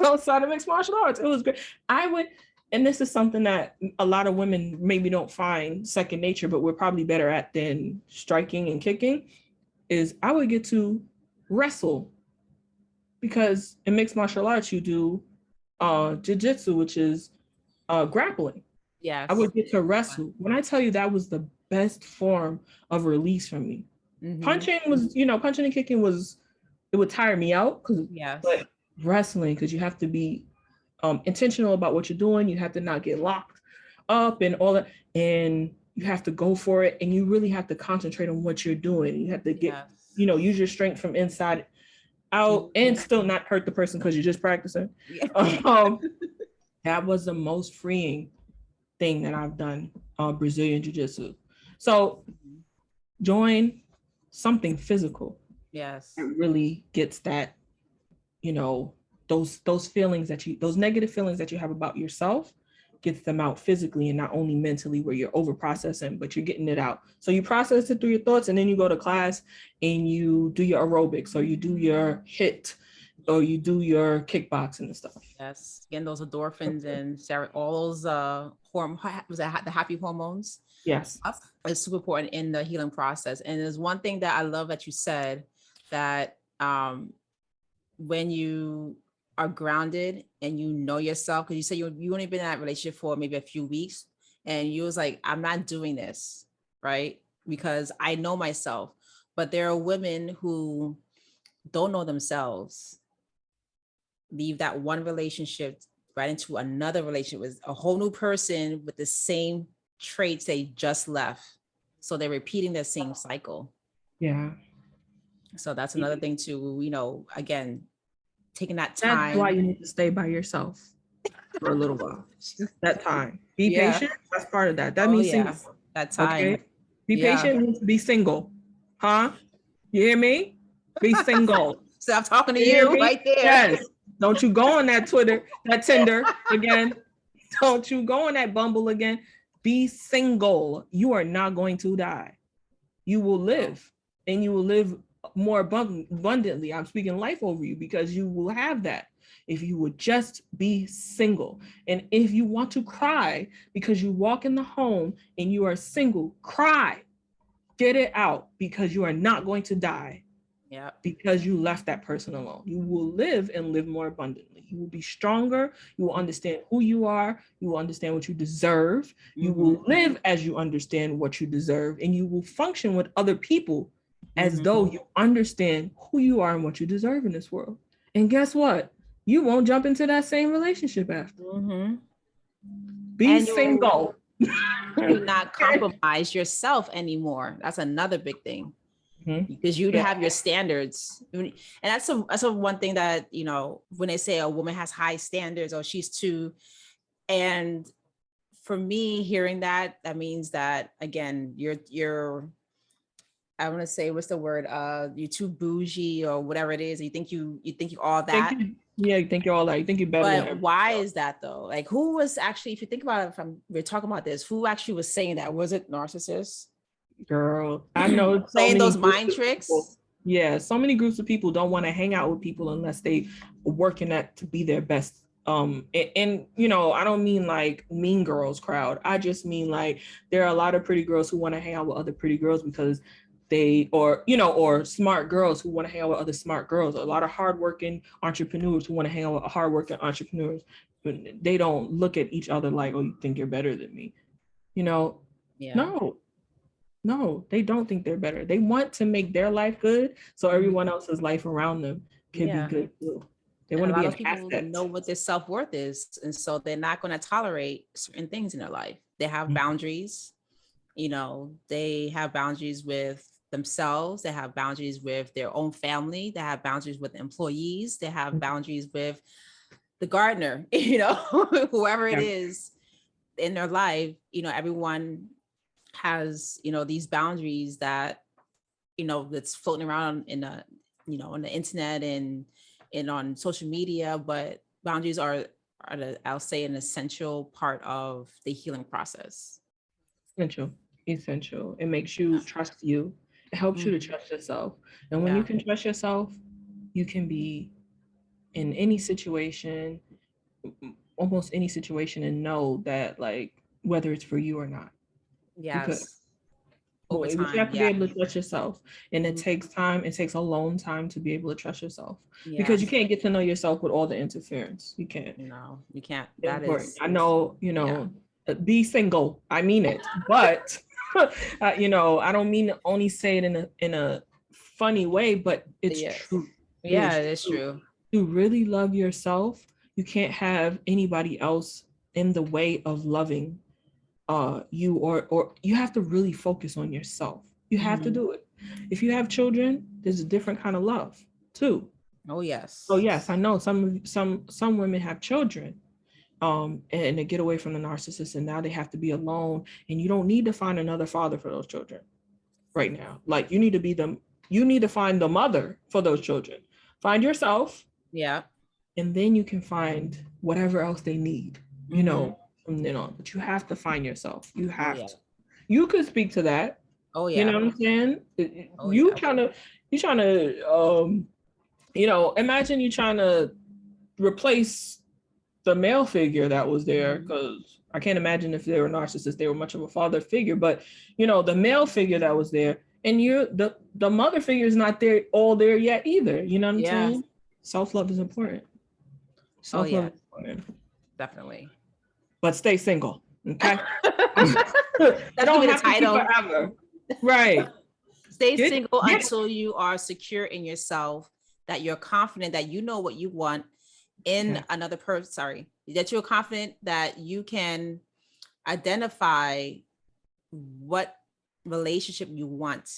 outside of mixed martial arts. It was great. I would, and this is something that a lot of women maybe don't find second nature, but we're probably better at than striking and kicking, is I would get to wrestle, because in mixed martial arts you do jiu-jitsu, which is grappling. Yes. I would get to wrestle. When I tell you that was the best form of release for me. Punching was, punching and kicking was, it would tire me out, but wrestling, because you have to be intentional about what you're doing. You have to not get locked up and all that, and you have to go for it, and you really have to concentrate on what you're doing. You have to get, use your strength from inside out and still not hurt the person because you're just practicing. That was the most freeing thing that I've done, Brazilian Jiu-Jitsu. So join something physical. Yes. It really gets that, those feelings those negative feelings that you have about yourself, gets them out physically and not only mentally where you're over processing, but you're getting it out. So you process it through your thoughts, and then you go to class and you do your aerobics, or you do your HIIT, or you do your kickboxing and stuff. Yes, again, those endorphins and all those was that the happy hormones? Yes, it's super important in the healing process. And there's one thing that I love that you said, that when you are grounded and you know yourself, because you said you only been in that relationship for maybe a few weeks, and you was like, I'm not doing this, right? Because I know myself. But there are women who don't know themselves, leave that one relationship right into another relationship with a whole new person with the same traits they just left. So they're repeating the same cycle. Yeah. So that's another thing to, again, taking that time. That's why you need to stay by yourself for a little while. That time. Be patient. That's part of that. That means single. That time. Okay? Be patient means be single. Huh? You hear me? Be single. So I'm talking to you right there. Yes. Don't you go on that Twitter, that Tinder again. Don't you go on that Bumble again. Be single. You are not going to die. You will live, and you will live more abundantly. I'm speaking life over you, because you will have that if you would just be single. And if you want to cry because you walk in the home and you are single, cry. Get it out, because you are not going to die. Yeah. Because you left that person alone. You will live and live more abundantly. You will be stronger. You will understand who you are. You will understand what you deserve. You will live as you understand what you deserve, and you will function with other people as though you understand who you are and what you deserve in this world. And guess what? You won't jump into that same relationship after. Be single. Do not compromise yourself anymore. That's another big thing. Because you have your standards, and that's a one thing that, when they say a woman has high standards or she's too, and for me, hearing that means that, again, you're I want to say, what's the word, you're too bougie or whatever it is. You think you all that. You think you're all that. You think you're better. But why is that though? Like, who was actually, if you think about it, we're talking about this, who actually was saying that? Was it narcissists? Girl, I know playing those mind tricks. Yeah, so many groups of people don't want to hang out with people unless they working at to be their best. And I don't mean like mean girls crowd. I just mean like there are a lot of pretty girls who want to hang out with other pretty girls because or smart girls who want to hang out with other smart girls. A lot of hardworking entrepreneurs who want to hang out with hardworking entrepreneurs. They don't look at each other like, oh, you think you're better than me. No, they don't think they're better. They want to make their life good so everyone else's life around them can be good too. They want to be an asset. Know what their self-worth is, and so they're not going to tolerate certain things in their life. They have boundaries. They have boundaries with themselves. They have boundaries with their own family. They have boundaries with employees. They have boundaries with the gardener. Whoever it is in their life. Everyone has these boundaries that that's floating around in on the internet and on social media, but boundaries are I'll say an essential part of the healing process. Essential. It makes you trust you. It helps you to trust yourself, and when you can trust yourself, you can be in any situation, almost any situation, and know that like whether it's for you or not. Because Yes. well, Over but you time. have to be Yeah. able to trust yourself, and it Mhm. takes time. It takes a long time to be able to trust yourself because you Yes. can't get to know yourself with all the interference. You can't. No, you can't. It's That important. is, I know, yeah. be single. I mean it, but I don't mean to only say it in a funny way, but it's Yes. true. It Yeah, is it is true. true. To really love yourself, you can't have anybody else in the way of loving you, or you have to really focus on yourself. You have to Mhm. do it. If you have children, there's a different kind of love too. Oh, Oh yes. yes, I know some women have children, and they get away from the narcissist, and now they have to be alone, and you don't need to find another father for those children right now. Like you need to find the mother for those children. Find yourself, Yeah. and then you can find whatever else they need, Hmm. from then on. But you have to find yourself. You Oh, have yeah. to. You could speak to that. Oh, You know yeah. what I'm saying? Oh, yeah. You trying to imagine you trying to replace the male figure that was there, Mhm. because I can't imagine if they were narcissists, they were much of a father figure, but the male figure that was there, and the mother figure is not there all there yet either. You know what I'm Yeah. saying? Self-love is important. Oh, Self-love yeah. is important. Definitely. But stay single. Okay. That You should don't be the have to be title. forever. Right. Stay Get single get until you are secure in yourself, that you're confident that you know what you want in yeah. another person. Sorry, that you're confident that you can identify what relationship you want.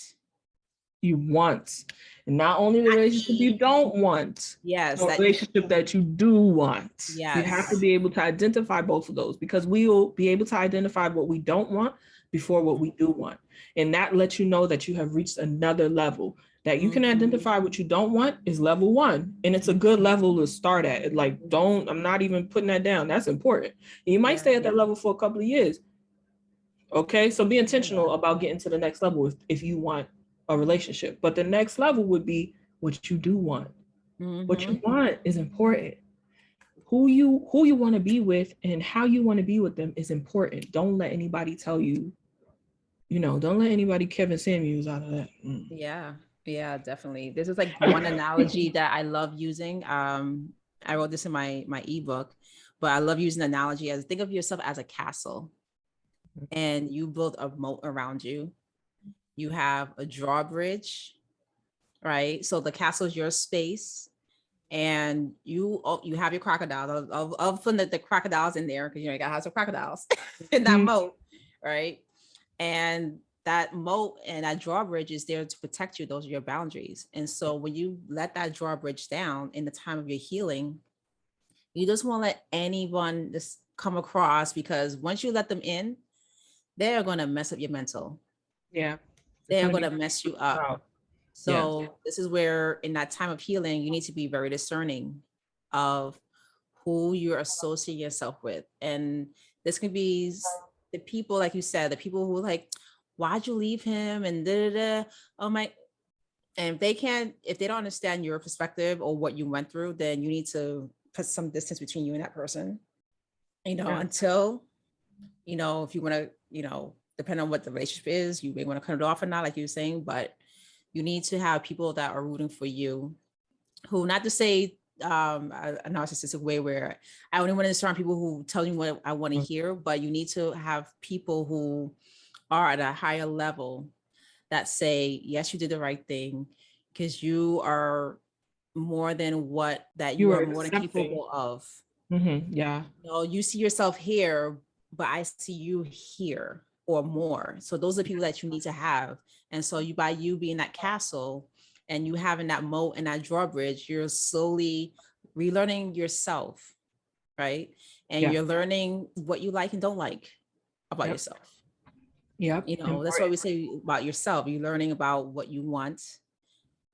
You want. And not only the Not relationship you need. don't want, Yes, a that you. relationship that you do want. You have to Yes. be able to identify both of those, because we will be able to identify what we don't want before what we do want. And that lets you know that you have reached another level. That you can Mhm. identify what you don't want is level one. And it's a good level to start at. Like, I'm not even putting that down. That's important. And you might Yeah. stay at that level for a couple of years. Okay, so be Oh, yeah. intentional about getting to the next level if you want a relationship. But the next level would be what you do want. What you Hmm. want is important. Who you want to be with and how you want to be with them is important. Don't let anybody tell you, don't let anybody Kevin Samuels out of that. Yeah. Yeah, definitely. This is like one analogy that I love using. I wrote this in my ebook, but I love using analogy as, think of yourself as a castle, and you build a moat around you. You have a drawbridge, right? So the castle is your space, and you have your crocodiles. I'll put the crocodiles in there because you got to have some crocodiles in that Mhm. moat, right? And that moat and that drawbridge is there to protect you. Those are your boundaries. And so when you let that drawbridge down in the time of your healing, you just won't let anyone just come across, because once you let them in, they're going to mess up your mental. Yeah, it's They're gonna going be to mess you up. proud. Yeah, So this is where in that time of healing, you need to be very discerning of who you're associating yourself with. And this can be the people, like you said, the people who are like, why'd you leave him? And da, da, da. Oh my. And if they don't understand your perspective or what you went through, then you need to put some distance between you and that person, yeah, until, if you want to, depending on what the relationship is, you may want to cut it off or not, like you were saying, but you need to have people that are rooting for you, who, not to say a narcissistic way where I only want to surround people who tell me what I want to hear, but you need to have people who are at a higher level that say, yes, you did the right thing, because you are more than you you are are more than accepting. capable of. Yeah, You see yourself here, but I see you here or more. So those are the people that you need to have. And so by you being that castle and you having that moat and that drawbridge, you're slowly relearning yourself, right? And yeah, you're learning what you like and don't like about yep, yourself. yep. That's what Important. we say about yourself. You're learning about what you want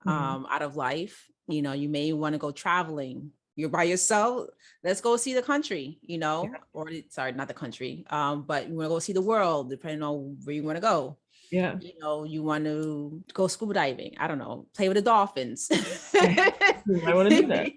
Mhm. out of life. You may want to go traveling. You're by yourself. Let's go see the country, Yeah, or sorry, not the country. But you want to go see the world, depending on where you want to go. Yeah. You know, you want to go scuba diving. I don't know, play with the dolphins. You might want to do that.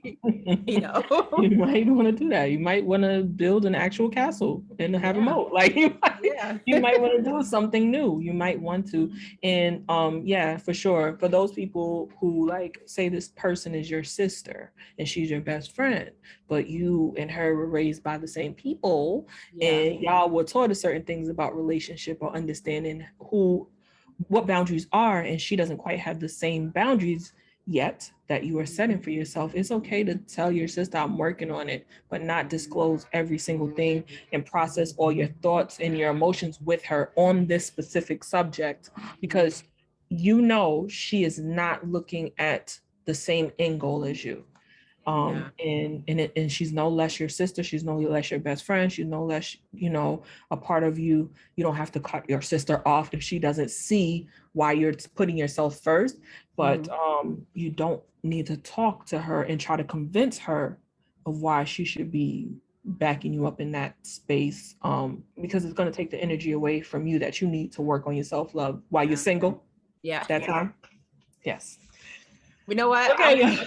You know. You might want to do that. You might want to build an actual castle and have a Yeah. moat. Like Yeah. you might want to do something new. You might want to. And yeah, for sure. For those people who like say this person is your sister and she's your best friend, but you and her were raised by the same people Yeah. and y'all were taught certain things about relationship or understanding what boundaries are, and she doesn't quite have the same boundaries yet that you are setting for yourself. It's okay to tell your sister I'm working on it, but not disclose every single thing and process all your thoughts and your emotions with her on this specific subject, because you know she is not looking at the same end goal as you. Yeah. And she's no less your sister, she's no less your best friend, she's no less, you know, a part of you. You don't have to cut your sister off if she doesn't see why you're putting yourself first, but you don't need to talk to her and try to convince her of why she should be backing you up in that space, because it's going to take the energy away from you that you need to work on your self-love while you're single. Yeah. That time. Yes. You know what? Okay.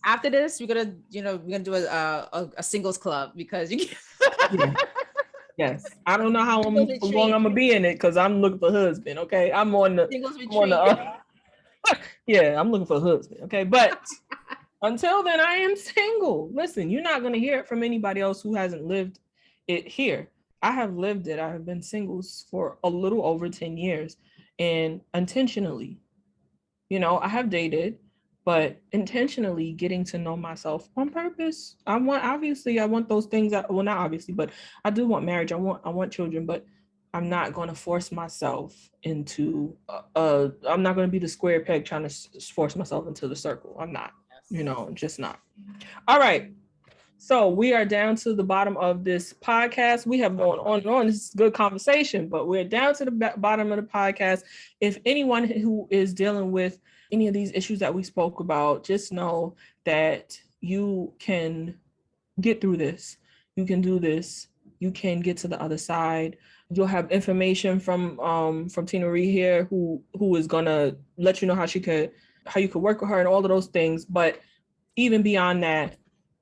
After this, we're gonna, you know, we're gonna do a singles club, because you Yeah. Yes. I don't know how singles long I'm retreat. gonna be in it because I'm looking for a husband. Okay. Singles I'm on the retreat. yeah, I'm looking for a husband. Okay. But until then, I am single. Listen, you're not gonna hear it from anybody else who hasn't lived it here. I have lived it. I have been single for a little over 10 years and intentionally. You know, I have dated, but intentionally getting to know myself on purpose. I want those things that, well, not obviously, but I do want marriage. I want children, but I'm not going to force myself into I'm not going to be the square peg trying to force myself into the circle. I'm not, you know, just not. All right. So we are down to the bottom of this podcast. We have gone on and on. This is good conversation, but we're down to the bottom of the podcast. If anyone who is dealing with any of these issues that we spoke about, just know that you can get through this. You can do this. You can get to the other side. You'll have information from Tina Marie here, who is gonna let you know how you could work with her and all of those things. But even beyond that,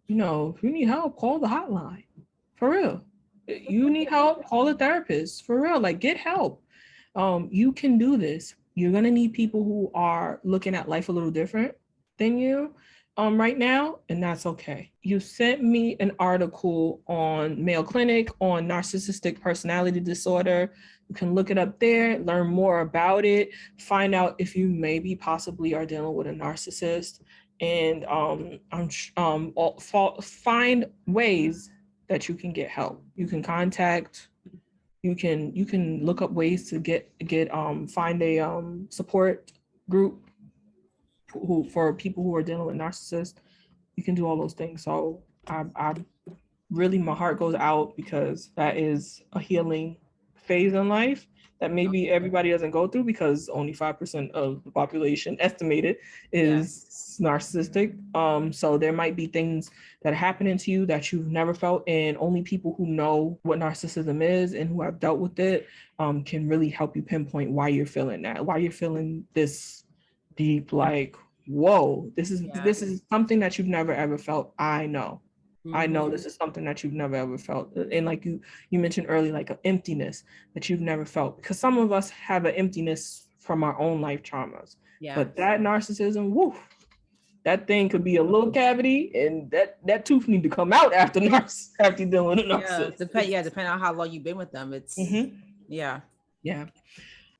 you know, if you need help, call the hotline. For real. You need help, call a therapist. For real. Like, get help. You can do this. You're gonna need people who are looking at life a little different than you right now, and that's okay. You sent me an article on Mayo Clinic on narcissistic personality disorder. You can look it up there, learn more about it, find out if you maybe possibly are dealing with a narcissist, and find ways that you can get help. You can contact. You can look up ways to get find a support group for people who are dealing with narcissists. You can do all those things. So I really, my heart goes out because that is a healing phase in life that maybe everybody doesn't go through, because only 5% of the population estimated is narcissistic. So there might be things that are happening to you that you've never felt, and only people who know what narcissism is and who have dealt with it can really help you pinpoint why you're feeling that, why you're feeling this deep, like, whoa, this is something that you've never ever felt. I know this is something that you've never ever felt. And like you mentioned earlier, like an emptiness that you've never felt, because some of us have an emptiness from our own life traumas. But that narcissism, woof, that thing could be a little cavity, and that tooth need to come out after after dealing with a narcissist. Depending on how long you've been with them. It's yeah.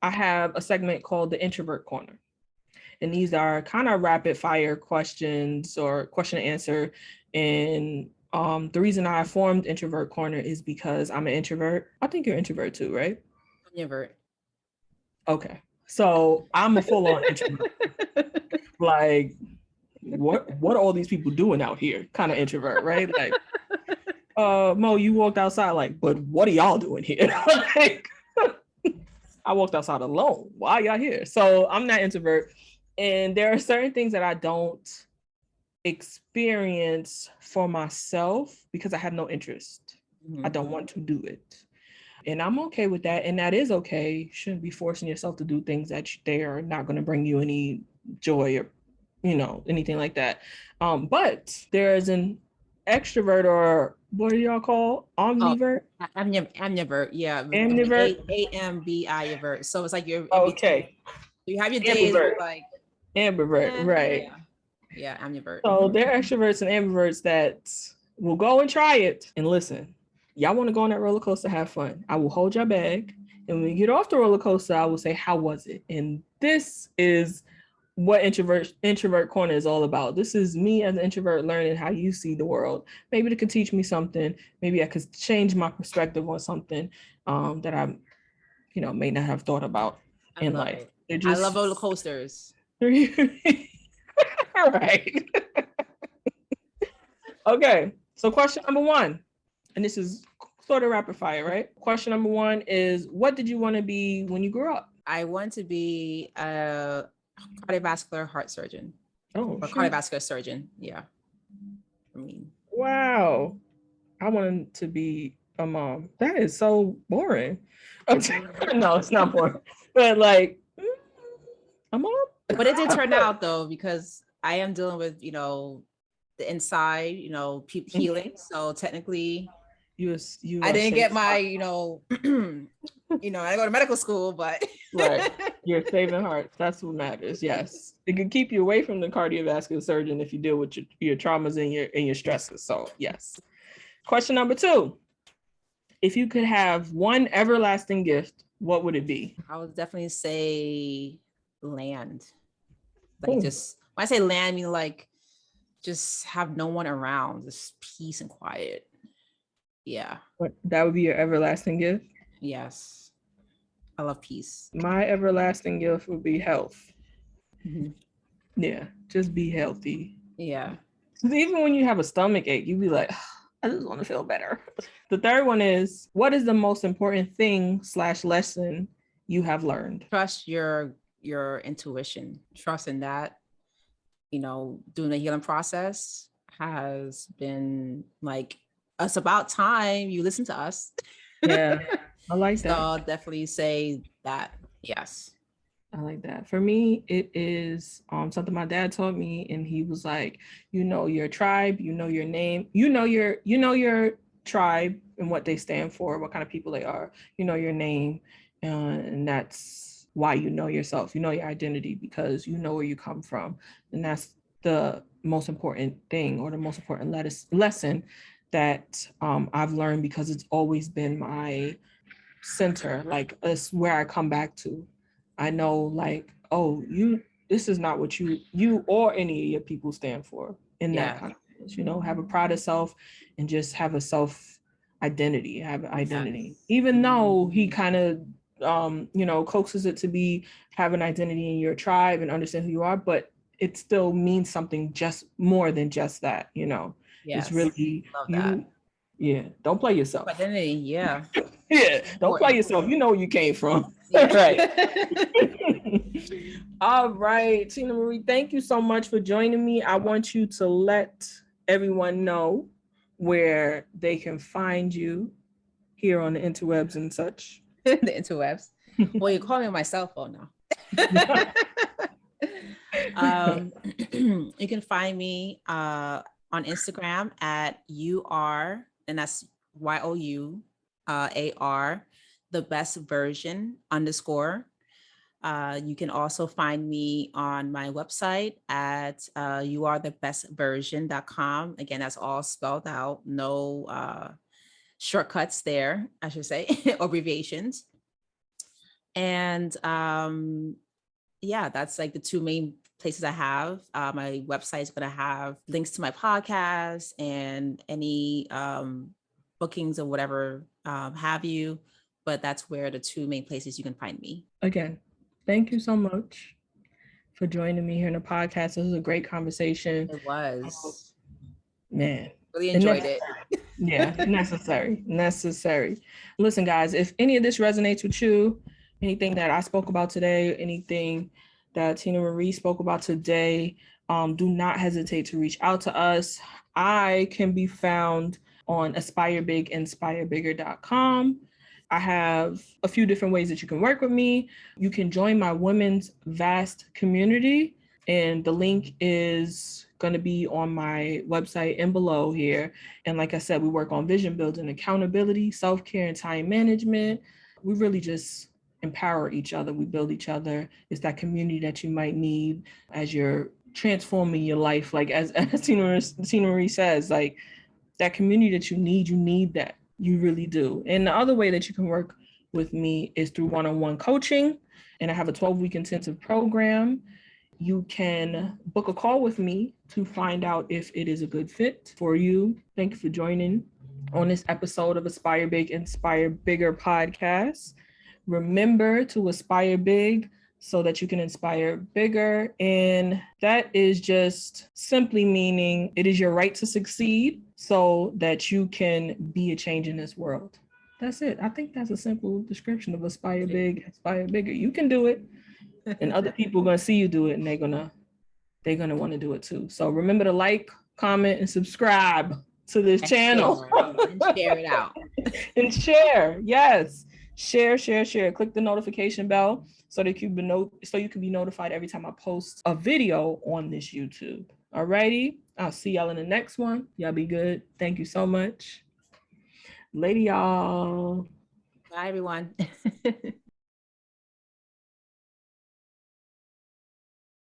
I have a segment called the Introvert Corner. And these are kind of rapid fire questions or question and answer. And the reason I formed Introvert Corner is because I'm an introvert. I think you're an introvert too, right? Introvert. Okay. So I'm a full-on introvert. Like, what are all these people doing out here? Kind of introvert, right? Like, Mo, you walked outside, like, but what are y'all doing here? Like, I walked outside alone. Why y'all here? So I'm that introvert. And there are certain things that I don't experience for myself because I have no interest. I don't want to do it. And I'm okay with that. And that is okay. You shouldn't be forcing yourself to do things that they are not going to bring you any joy or, anything like that. But there is an extrovert, or what do y'all call omnivert? Ambivert, yeah. Ambivert? ambivert. So it's like you're in between. Okay. You have your days Ambivert. like Ambivert, right. Yeah, ambivert. So they're extroverts and ambiverts that will go and try it. And listen, y'all want to go on that roller coaster, have fun. I will hold your bag. And when you get off the roller coaster, I will say, how was it? And this is what Introvert Corner is all about. This is me as an introvert learning how you see the world. Maybe it could teach me something. Maybe I could change my perspective on something that I, may not have thought about in life. I love roller coasters. All right. Okay. So question number 1, and this is sort of rapid fire, right? Question number 1 is, what did you want to be when you grew up? I want to be a cardiovascular heart surgeon. Oh, or cardiovascular surgeon. Yeah. Wow. I wanted to be a mom. That is so boring. No, it's not boring. But like, a mom? But it did turn out though, because I am dealing with, the inside, healing. So technically, I didn't get my, I go to medical school, but right. You're saving hearts. That's what matters. Yes. It can keep you away from the cardiovascular surgeon if you deal with your traumas and your stresses. So yes. Question number 2. If you could have one everlasting gift, what would it be? I would definitely say land. Like, just when I say land, I mean like just have no one around, just peace and quiet. Yeah. That would be your everlasting gift? Yes. I love peace. My everlasting gift would be health. Mm-hmm. Yeah, just be healthy. Yeah. Even when you have a stomach ache, you'd be like, I just want to feel better. The third one is, what is the most important thing / lesson you have learned? Trust your intuition. Trust in that. Doing the healing process has been like, it's about time you listen to us. Yeah, I like that. So I'll definitely say that. Yes. I like that. For me, it is something my dad taught me, and he was like, your tribe, your name, your tribe and what they stand for, what kind of people they are, your name, and that's why you know yourself, your identity, because you know where you come from. And that's the most important thing, or the most important lesson that I've learned, because it's always been my center. Like, it's where I come back to. I know, like, this is not what you or any of your people stand for in that kind of sense, have a pride of self and just have a self identity, have an identity. Even though he kind of, coaxes it to be, have an identity in your tribe and understand who you are, but it still means something just more than just that, It's really, don't play yourself. Identity, yeah. Yeah, don't play yourself. You know where you came from. Right. All right, Tina Marie, thank you so much for joining me. I want you to let everyone know where they can find you here on the interwebs and such. The interwebs. Well, you call me on my cell phone now. You can find me on Instagram at UR, and that's YOUAR, the best version _ You can also find me on my website at youarethebestversion.com. Again, that's all spelled out. No shortcuts there, I should say, abbreviations. And that's like the 2 main places I have. My website is going to have links to my podcast and any bookings or whatever have you. But that's where the 2 main places you can find me. Again, thank you so much for joining me here in the podcast. It was a great conversation. It was. Man. Really enjoyed it. Yeah, necessary. Listen, guys, if any of this resonates with you, anything that I spoke about today, anything that Tina Marie spoke about today, do not hesitate to reach out to us. I can be found on AspireBigInspireBigger.com. I have a few different ways that you can work with me. You can join my women's V.A.S.T community, and the link is going to be on my website and below here. And like I said, we work on vision building, accountability, self-care, and time management. We really just empower each other. We build each other. It's that community that you might need as you're transforming your life. Like as Tina Marie says, like that community that you need that. You really do. And the other way that you can work with me is through one-on-one coaching. And I have a 12-week intensive program. You can book a call with me to find out if it is a good fit for you. Thank you for joining on this episode of Aspire Big, Inspire Bigger podcast. Remember to aspire big so that you can inspire bigger. And that is just simply meaning it is your right to succeed so that you can be a change in this world. That's it. I think that's a simple description of aspire big, inspire bigger. You can do it. And other people are going to see you do it, and they're going to want to do it too. So remember to like, comment, and subscribe to this channel. And share it out. And share. Yes. Share. Click the notification bell so that you can be notified every time I post a video on this YouTube. Alrighty. I'll see y'all in the next one. Y'all be good. Thank you so much. Lady y'all. Bye, everyone.